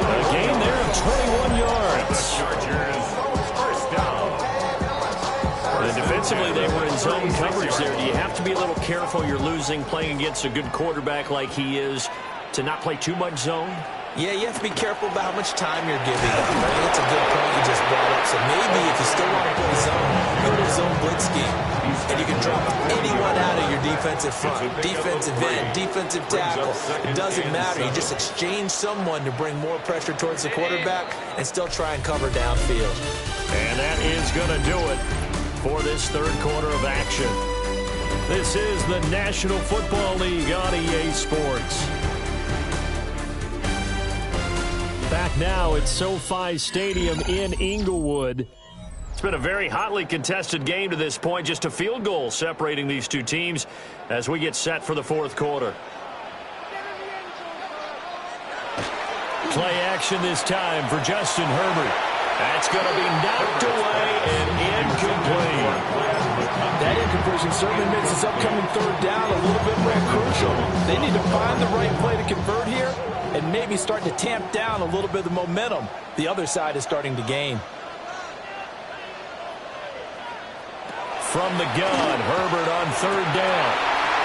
A gain there of 21 yards. Chargers, first down. And defensively, they were in zone coverage there. Do you have to be a little careful? You're losing, playing against a good quarterback like he is, to not play too much zone? Yeah, you have to be careful about how much time you're giving up. Right? That's a good point you just brought up. So maybe if you still want to play zone, go to zone blitz scheme. And you can drop anyone out of your defensive front. Defensive end, defensive tackle. It doesn't matter. You just exchange someone to bring more pressure towards the quarterback and still try and cover downfield. And that is going to do it for this third quarter of action. This is the National Football League on EA Sports. Back now at SoFi Stadium in Inglewood. It's been a very hotly contested game to this point. Just a field goal separating these two teams as we get set for the fourth quarter. Play action this time for Justin Herbert. That's going to be knocked away and incomplete. That incompletion certainly makes this upcoming third down a little bit more crucial. They need to find the right play to convert here and maybe start to tamp down a little bit of the momentum the other side is starting to gain. From the gun, Herbert on third down.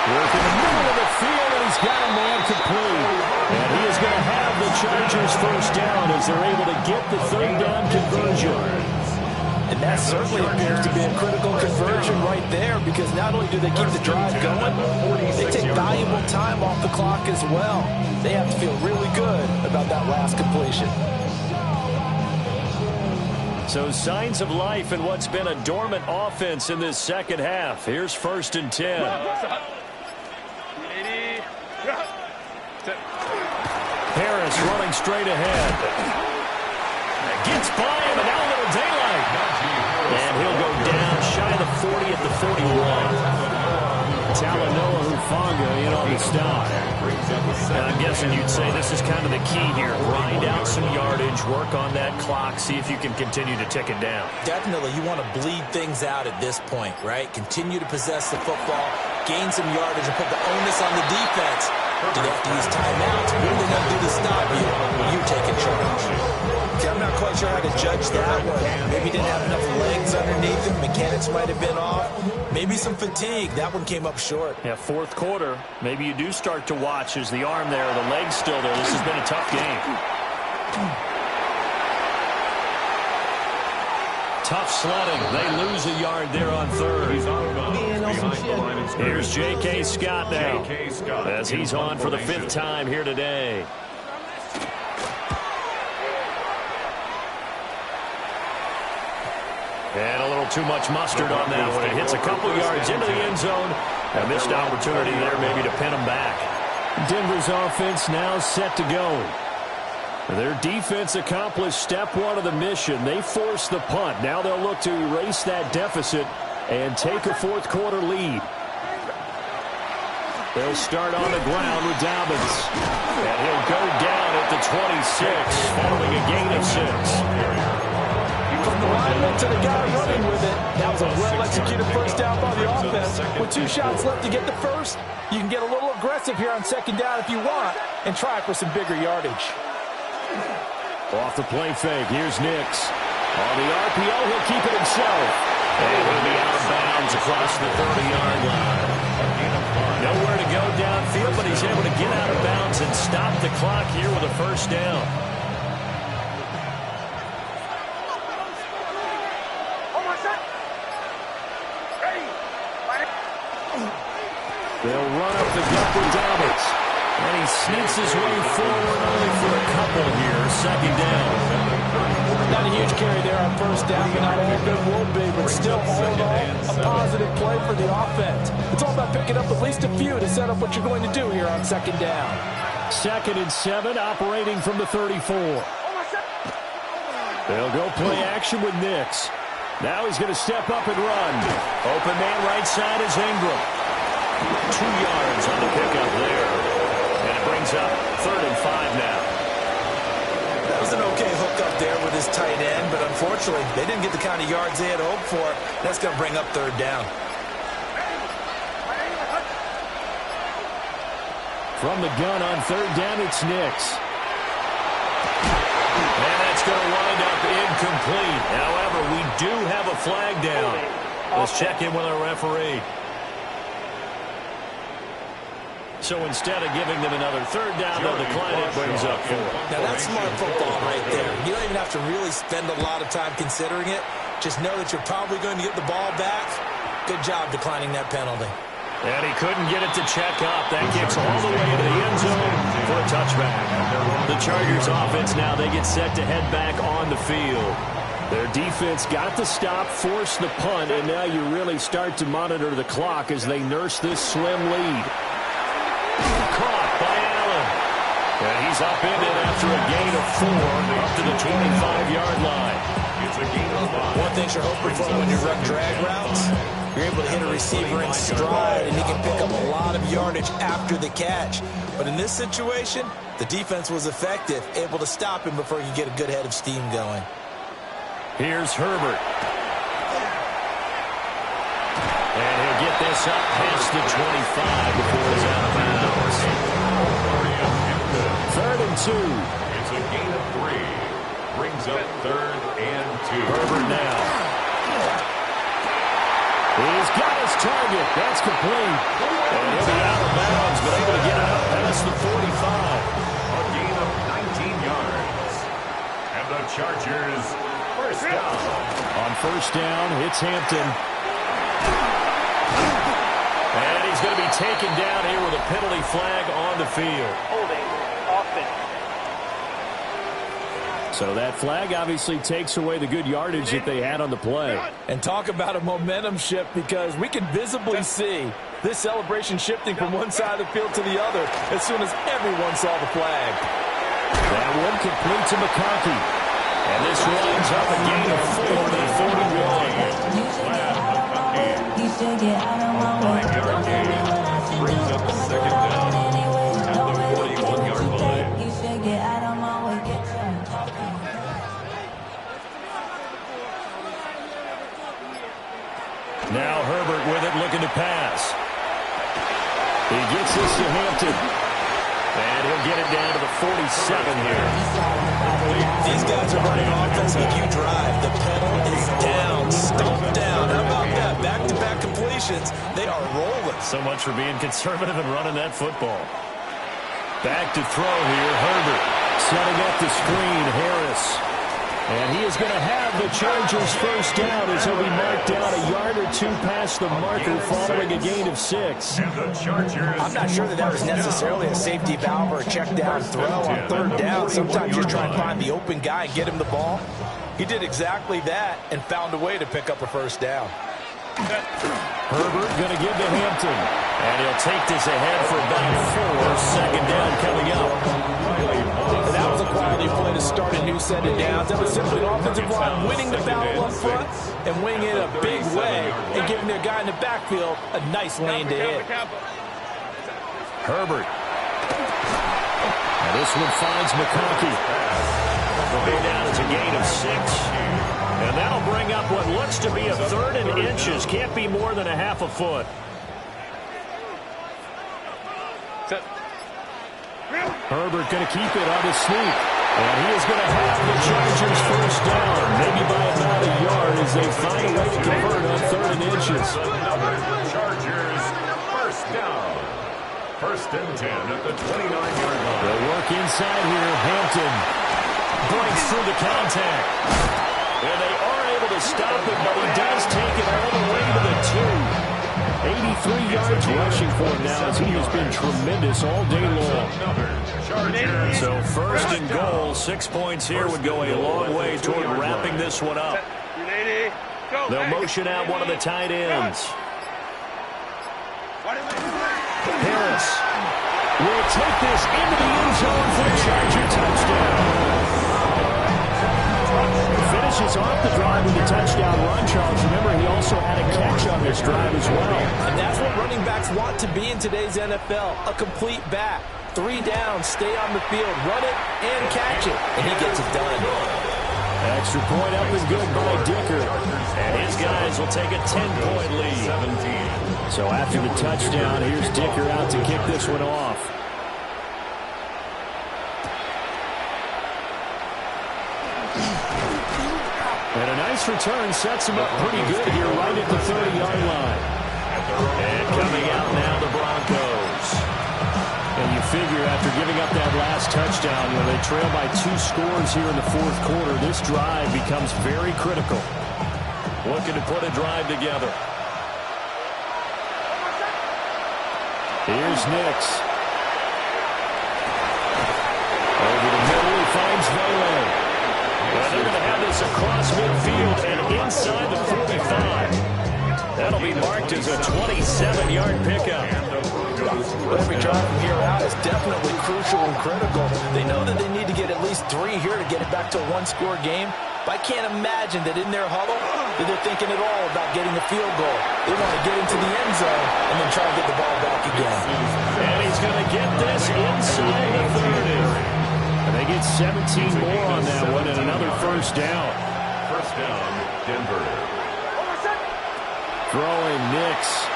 Working the middle of the field, and he's got a man complete. And he is going to have the Chargers first down as they're able to get the third down conversion. And that certainly appears to be a critical conversion right there, because not only do they keep the drive going, they take valuable time off the clock as well. They have to feel really good about that last completion. So signs of life in what's been a dormant offense in this second half. Here's 1st and 10. running straight ahead. Gets by him, and now a little daylight. And he'll go down shy of the 40 at the 41. Talanoa Hufanga in on the stop. And I'm guessing you'd say this is kind of the key here. Grind out some yardage, work on that clock, see if you can continue to tick it down. Definitely, you want to bleed things out at this point, right? Continue to possess the football, gain some yardage, and put the onus on the defense. Do they have to use timeouts? What are they going to do to stop you when you're taking charge? Okay, I'm not quite sure how to judge that one. Maybe didn't have enough legs underneath him. Mechanics might have been off. Maybe some fatigue. That one came up short. Yeah, fourth quarter. Maybe you do start to watch as the arm there, the leg's still there. This has been a tough game. Tough sledding. They lose a yard there on third. Here's J.K. Scott now as he's on for the 5th time here today. And a little too much mustard on that one. It hits a couple yards into the end zone. A missed opportunity there maybe to pin them back. Denver's offense now set to go. Their defense accomplished step one of the mission. They forced the punt. Now they'll look to erase that deficit and take a fourth quarter lead. They'll start on the ground with Dobbins. And he'll go down at the 26 following a gain of 6. From the lineman to the guy running with it, that was a well-executed first down by the offense. With 2 shots left to get the first, you can get a little aggressive here on second down if you want and try for some bigger yardage. Off the play fake, here's Nix. On the RPO, he'll keep it himself. And he'll be out of bounds across the 30-yard line. Nowhere to go downfield, but he's able to get out of bounds and stop the clock here with a first down. They'll run up the gut with Dobbins. And he sneaks his way forward only for a couple here. Second down. Not a huge carry there on first down, but not all good will be, but still all in all, a positive play for the offense. It's all about picking up at least a few to set up what you're going to do here on second down. 2nd and 7, operating from the 34. They'll go play action with Nix. Now he's going to step up and run. Open man right side is Ingram. 2 yards on the pickup there. And it brings up 3rd and 5 now. That was an okay hookup there with his tight end, but unfortunately, they didn't get the kind of yards they had hoped for. That's going to bring up 3rd down. From the gun on 3rd down, it's Nix. And that's going to wind up incomplete. However, we do have a flag down. Let's check in with our referee. So instead of giving them another 3rd down, they'll decline it, brings up 4. Now that's smart football right there. You don't even have to really spend a lot of time considering it. Just know that you're probably going to get the ball back. Good job declining that penalty. And he couldn't get it to check up. That kicks all the way into the end zone for a touchback. The Chargers offense now, they get set to head back on the field. Their defense got the stop, forced the punt, and now you really start to monitor the clock as they nurse this slim lead. Caught by Allen. And he's up in it after a gain of 4 up to the 25-yard line. It's a gain of 5. One thing you're hoping for when you run drag routes, you're able to hit a receiver in stride, and he can pick up a lot of yardage after the catch. But in this situation, the defense was effective, able to stop him before he could get a good head of steam going. Here's Herbert. And he'll get this up past the 25 before he's out of bounds. 3rd and 2. It's a gain of 3. Brings up 3rd and 2. Herbert now. He's got his target. That's complete. And he'll be out of bounds, but able to get it up past the 45. A gain of 19 yards. And the Chargers first down. On first down, it's Hampton. And he's going to be taken down here with a penalty flag on the field. Holding offense. So that flag obviously takes away the good yardage that they had on the play. And talk about a momentum shift, because we can visibly see this celebration shifting from one side of the field to the other as soon as everyone saw the flag. That one complete to McConkey. And this winds up a gain of 4 to the 41. You should get out of my way. Don't tell me what I should do. Brings up the second down at the 41-yard line. You should get out of my way. Get talking. Now Herbert with it, looking to pass. He gets this to Hampton. And he'll get it down to the 47 here. These guys are running offense like you drive. The pedal is down, stomped down. How about that? Back-to-back completions. They are rolling. So much for being conservative and running that football. Back to throw here, Herbert. Setting up the screen, Harris. And he is going to have the Chargers first down as he'll be marked down a yard or two past the marker following a gain of 6. And the Chargers. I'm not sure that was necessarily a safety valve or a check down throw on third down. Sometimes you just try and find the open guy and get him the ball. He did exactly that and found a way to pick up a first down. Herbert going to give to Hampton. And he'll take this ahead for about 4. Second down coming up. That was a quality play to start a new set of downs. That was simply an offensive line winning the battle up front and winning it a big way and giving their guy in the backfield a nice lane to hit. Herbert. And this one finds McConkey. The big down is a gain of 6. And that'll bring up what looks to be a 3rd and inches. Can't be more than a half a foot. Herbert going to keep it on his sneak. And he is going to have the Chargers first down, maybe by about a yard as they find a way to convert on 3rd and inches. Another Chargers first down. 1st and 10 at the 29-yard line. They'll work inside here. Hampton breaks through the contact. And they are able to stop it, but he does take it all the way to the 2. 83 yards rushing for him now as he has been tremendous all day long. So 1st and goal, 6 points here would go a long way toward wrapping this one up. They'll motion out one of the tight ends. Harris will take this into the end zone for a Charger touchdown. Finishes off the drive with a touchdown run, Charles. Remember, he also had a catch on this drive as well. And that's what running backs want to be in today's NFL, a complete back. 3 downs, stay on the field, run it, and catch it. And he gets it done. Extra point up and good by Dicker. And his guys will take a 10-point lead. 17. So after the touchdown, here's Dicker out to kick this one off. And a nice return sets him up pretty good here right at the 30-yard line. And coming out now, the Broncos. And you figure after giving up that last touchdown, when they trail by 2 scores here in the 4th quarter, this drive becomes very critical. Looking to put a drive together. Here's Nix. Over the middle, he finds Vele. And they're going to have this across midfield and inside the 45. That'll be marked as a 27-yard pickup. Every drive from here out is definitely crucial and critical. They know that they need to get at least 3 here to get it back to a 1-score game. But I can't imagine that in their huddle that they're thinking at all about getting a field goal. They want to get into the end zone and then try to get the ball back again. And he's going to get this inside the 30. And they get 17 more on that one and another first down. First down, Denver. Throwing Nix.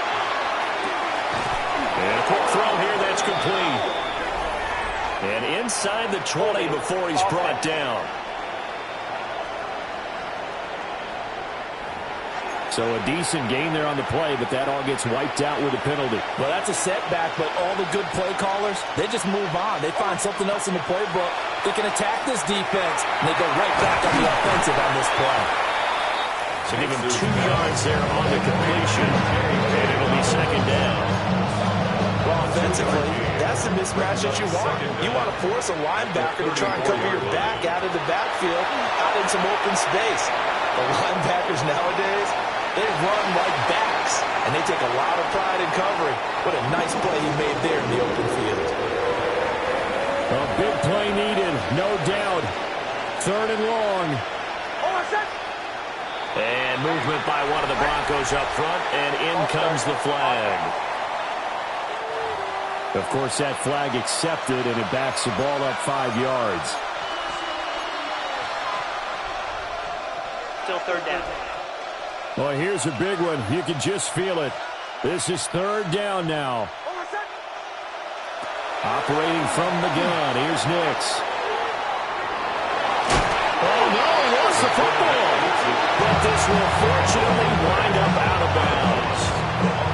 And a quick throw here, that's complete. And inside the 20 before he's brought down. So a decent gain there on the play, but that all gets wiped out with a penalty. Well, that's a setback, but all the good play callers, they just move on. They find something else in the playbook. They can attack this defense, and they go right back on the offensive on this play. So give him 2 yards there on the completion, and it'll be second down. Well, offensively, that's the mismatch that you want. You want to force a linebacker to try and cover your back out of the backfield, out in some open space. The linebackers nowadays, they run like backs, and they take a lot of pride in covering. What a nice play he made there in the open field. A big play needed. no doubt. 3rd and long. And movement by one of the Broncos up front, and in comes the flag. Of course, that flag accepted, and it backs the ball up 5 yards. Still 3rd down. Well, here's a big one. You can just feel it. This is 3rd down now. Operating from the gun. Here's Nix. Oh, no, he lost the football. But this will fortunately wind up out of bounds.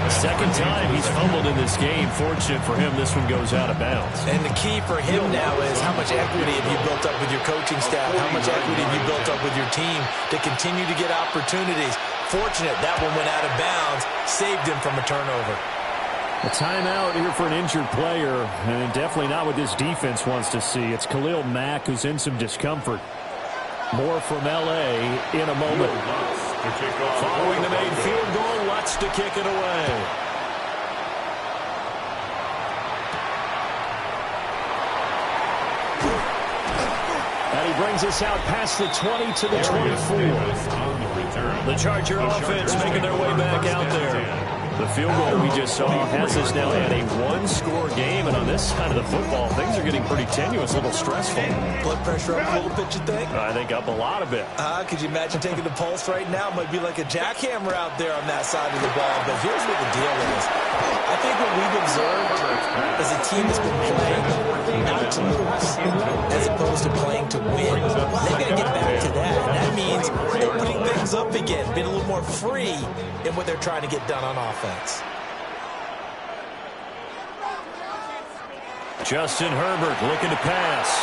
Second time he's fumbled in this game. Fortunate for him, this one goes out of bounds. And the key for him now is how much equity have you built up with your coaching staff? How much equity have you built up with your team to continue to get opportunities? Fortunate that one went out of bounds, saved him from a turnover. A timeout here for an injured player, and definitely not what this defense wants to see. It's Khalil Mack who's in some discomfort. More from L.A. in a moment. Following the made field goal, Lutz to kick it away. And he brings us out past the 20 to the 24. The Charger offense making their way back out there. The field goal we just saw has us now at a one-score game, and on this side of the football, things are getting pretty tenuous, a little stressful. Blood pressure up a little bit, you think? I think up a lot of it. Could you imagine taking the pulse right now? Might be like a jackhammer out there on that side of the ball. But here's what the deal is. I think what we've observed is a team that's been playing not to lose as opposed to playing to win. They've got to get back to that. And that means opening things up again, being a little more free in what they're trying to get done on offense. Justin Herbert looking to pass.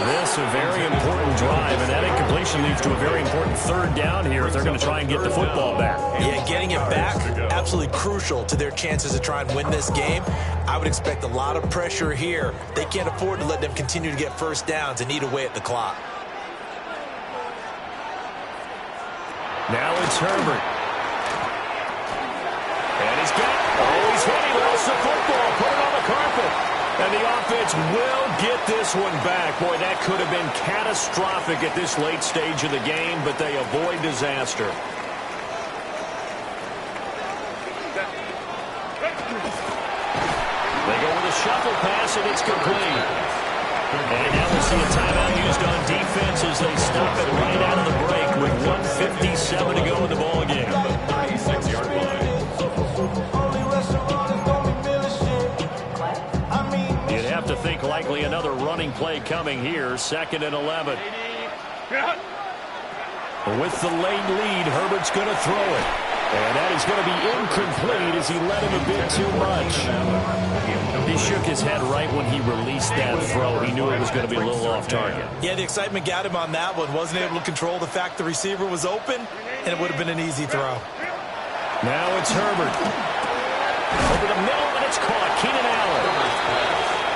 This a very important drive, and that incompletion leads to a very important 3rd down here if they're going to try and get the football back. Yeah, getting it back, absolutely crucial to their chances to try and win this game. I would expect a lot of pressure here. They can't afford to let them continue to get 1st downs and eat away at the clock. Now it's Herbert. And he's got it. He's hit. He lost the football. Put it on the carpet. And the offense will get this one back. Boy, that could have been catastrophic at this late stage of the game, but they avoid disaster. They go with a shuffle pass, and it's complete. And now we'll see a timeout used on defense as they stop it right out of the break with 1:57 to go in the ballgame. 36-yard line. You'd have to think likely another running play coming here. 2nd and 11. With the late lead, Herbert's going to throw it. And that is going to be incomplete as he let him a bit too much. He shook his head right when he released that throw. He knew it was going to be a little off target. Yeah, the excitement got him on that one. Wasn't able to control the fact the receiver was open, and it would have been an easy throw. Now it's Herbert. Over the middle, and it's caught. Keenan Allen.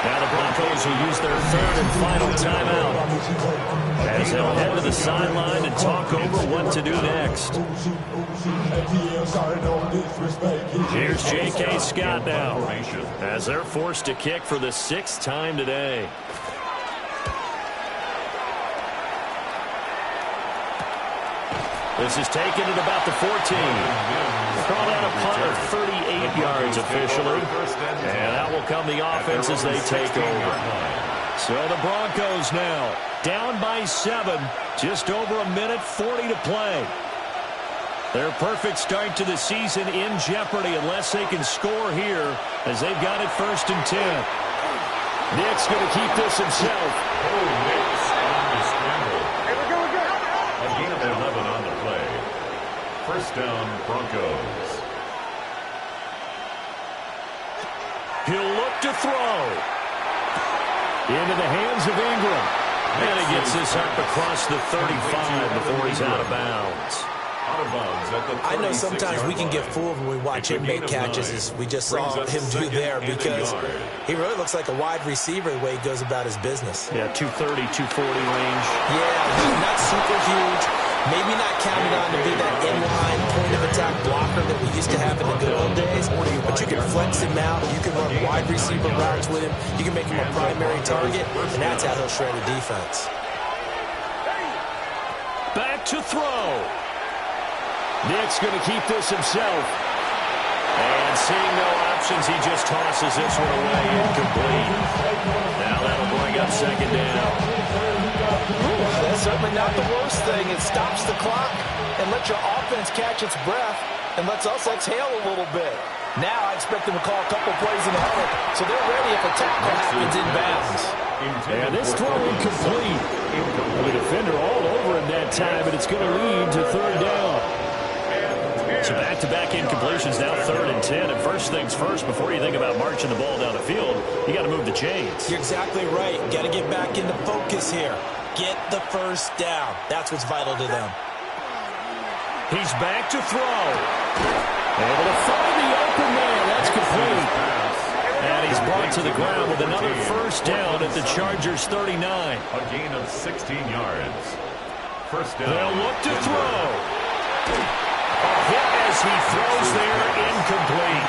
Now the Broncos will use their 3rd and final timeout as they'll head to the sideline and talk over what to do next. Here's J.K. Scott now as they're forced to kick for the 6th time today. This is taken at about the 14. Called out a punt of 38 yards officially. And that will come the offense as they take over. So the Broncos now down by 7. Just over a minute 40 to play. Their perfect start to the season in jeopardy unless they can score here as they've got it 1st and 10. Nick's going to keep this himself. Nick's on the scramble. A gain of 11 on the play. 1st down, Broncos. He'll look to throw. Into the hands of Ingram. And he gets this up across the 35 before he's out of bounds. I know sometimes we can get fooled when we watch him make catches, as we just saw him do there, because he really looks like a wide receiver the way he goes about his business. Yeah, 230, 240 range. Yeah, he's not super huge, Maybe not counted on to be that inline point-of-attack blocker that we used to have in the good old days, but you can flex him out. You can run wide receiver routes with him. You can make him a primary target, and that's how he'll shred a defense. Back to throw. Nick's going to keep this himself. And seeing no options, he just tosses this one away, incomplete. Now that'll bring up second down. That's certainly not the worst thing. It stops the clock and lets your offense catch its breath and lets us exhale a little bit. Now I expect them to call a couple plays in the huddle, so they're ready if a tackle happens in bounds. And this throw incomplete. The defender all over him that time, and it's going to lead to third down. So back-to-back incompletions, now 3rd and 10. And first things first, before you think about marching the ball down the field, you got to move the chains. You're exactly right. Got to get back into focus here. Get the first down. That's what's vital to them. He's back to throw. Able to find the open man. That's complete. And he's brought to the ground with another first down at the Chargers' 39. A gain of 16 yards. First down. They'll look to throw. A hit as he throws there, incomplete.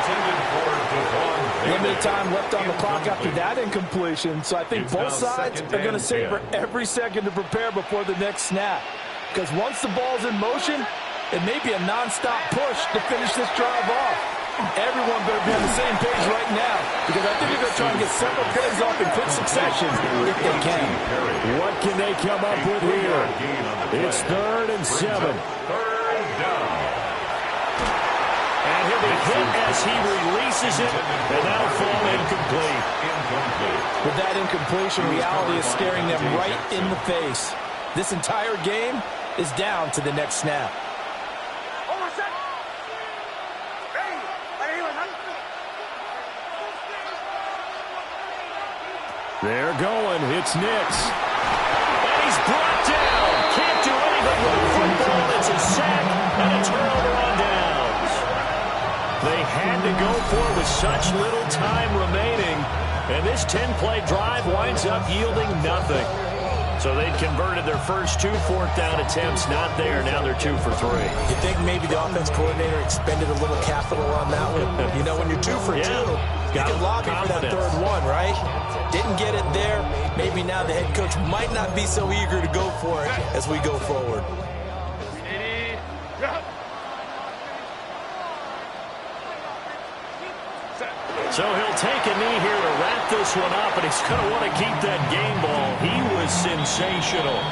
Limited time left on the clock after that incompletion, so I think both sides are going to savor every second to prepare before the next snap. Because once the ball's in motion, it may be a nonstop push to finish this drive off. Everyone better be on the same page right now, because I think they're going to try and get several plays off in quick succession if they can. What can they come up with here? It's 3rd and 7. And he'll be hit as he releases it, and that'll fall incomplete. With that incompletion, reality is staring them right in the face. This entire game is down to the next snap. They're going. It's Nix. And he's brought down. Can't do anything with the football. It's a sack and a turnover on downs. They had to go for it with such little time remaining. And this 10-play drive winds up yielding nothing. So they'd converted their first 2 fourth-down attempts. Not there. Now they're 2 for 3. You think maybe the offense coordinator expended a little capital on that one? You know, when you're 2 for 2, you can lobby for that third one, right? Didn't get it there. Maybe now the head coach might not be so eager to go for it as we go forward. So he'll take a knee here to wrap this one up, and he's going to want to keep that game ball. He was sensational.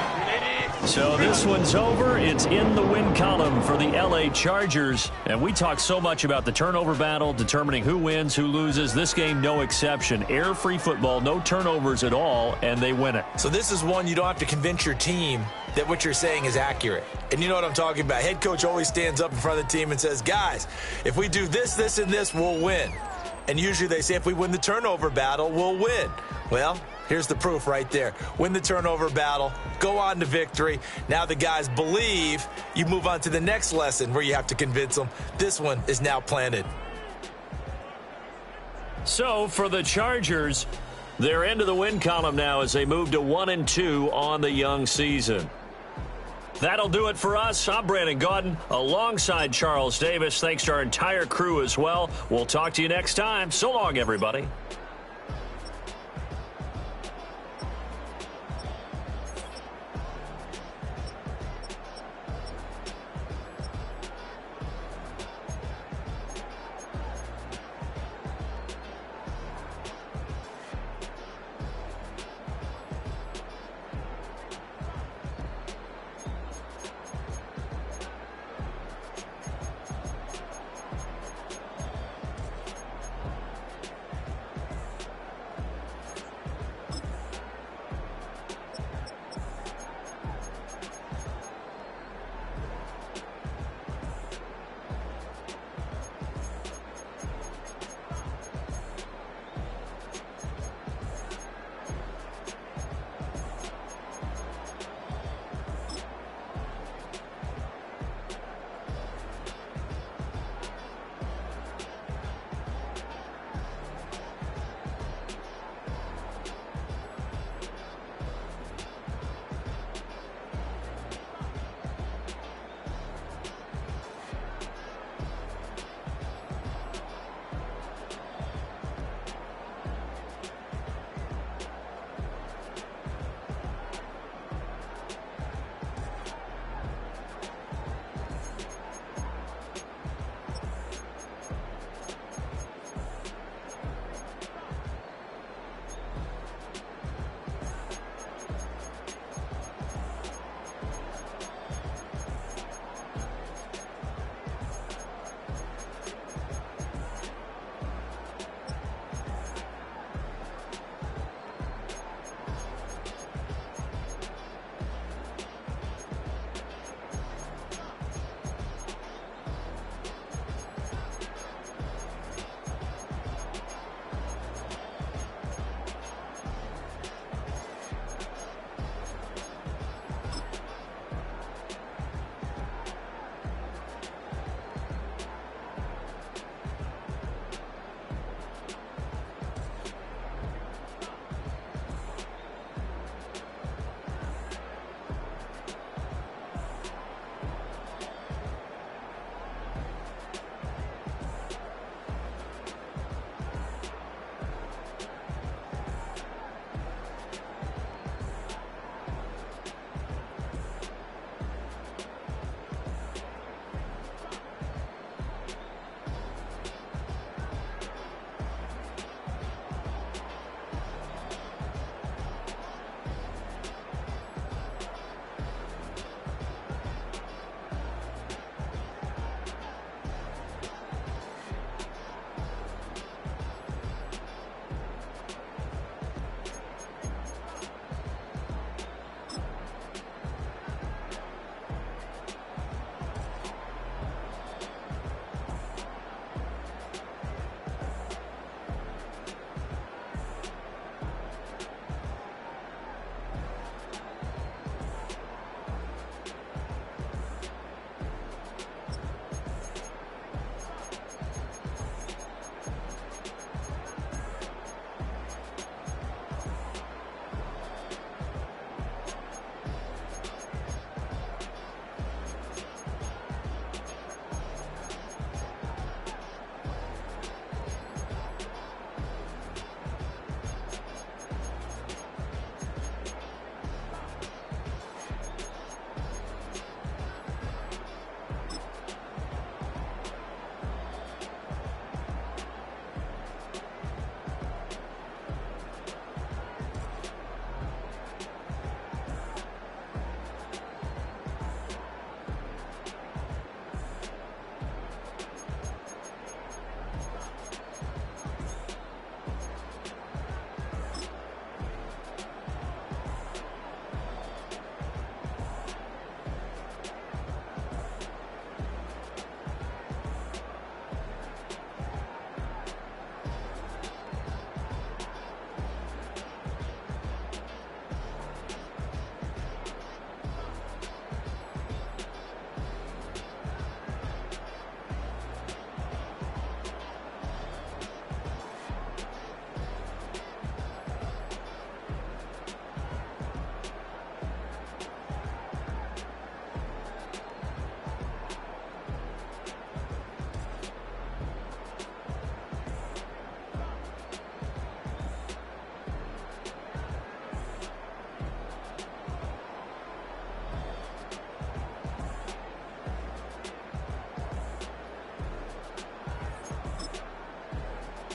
So this one's over. It's in the win column for the L.A. Chargers. And we talk so much about the turnover battle, determining who wins, who loses. This game, no exception. Air-free football, no turnovers at all, and they win it. So this is one you don't have to convince your team that what you're saying is accurate. And you know what I'm talking about. Head coach always stands up in front of the team and says, guys, if we do this, this, and this, we'll win. And usually they say if we win the turnover battle, we'll win. Well, here's the proof right there. Win the turnover battle, go on to victory. Now the guys believe. You move on to the next lesson where you have to convince them. This one is now planted. So for the Chargers, they're into the win column now as they move to 1-2 on the young season. That'll do it for us. I'm Brandon Gaudin alongside Charles Davis. Thanks to our entire crew as well. We'll talk to you next time. So long, everybody.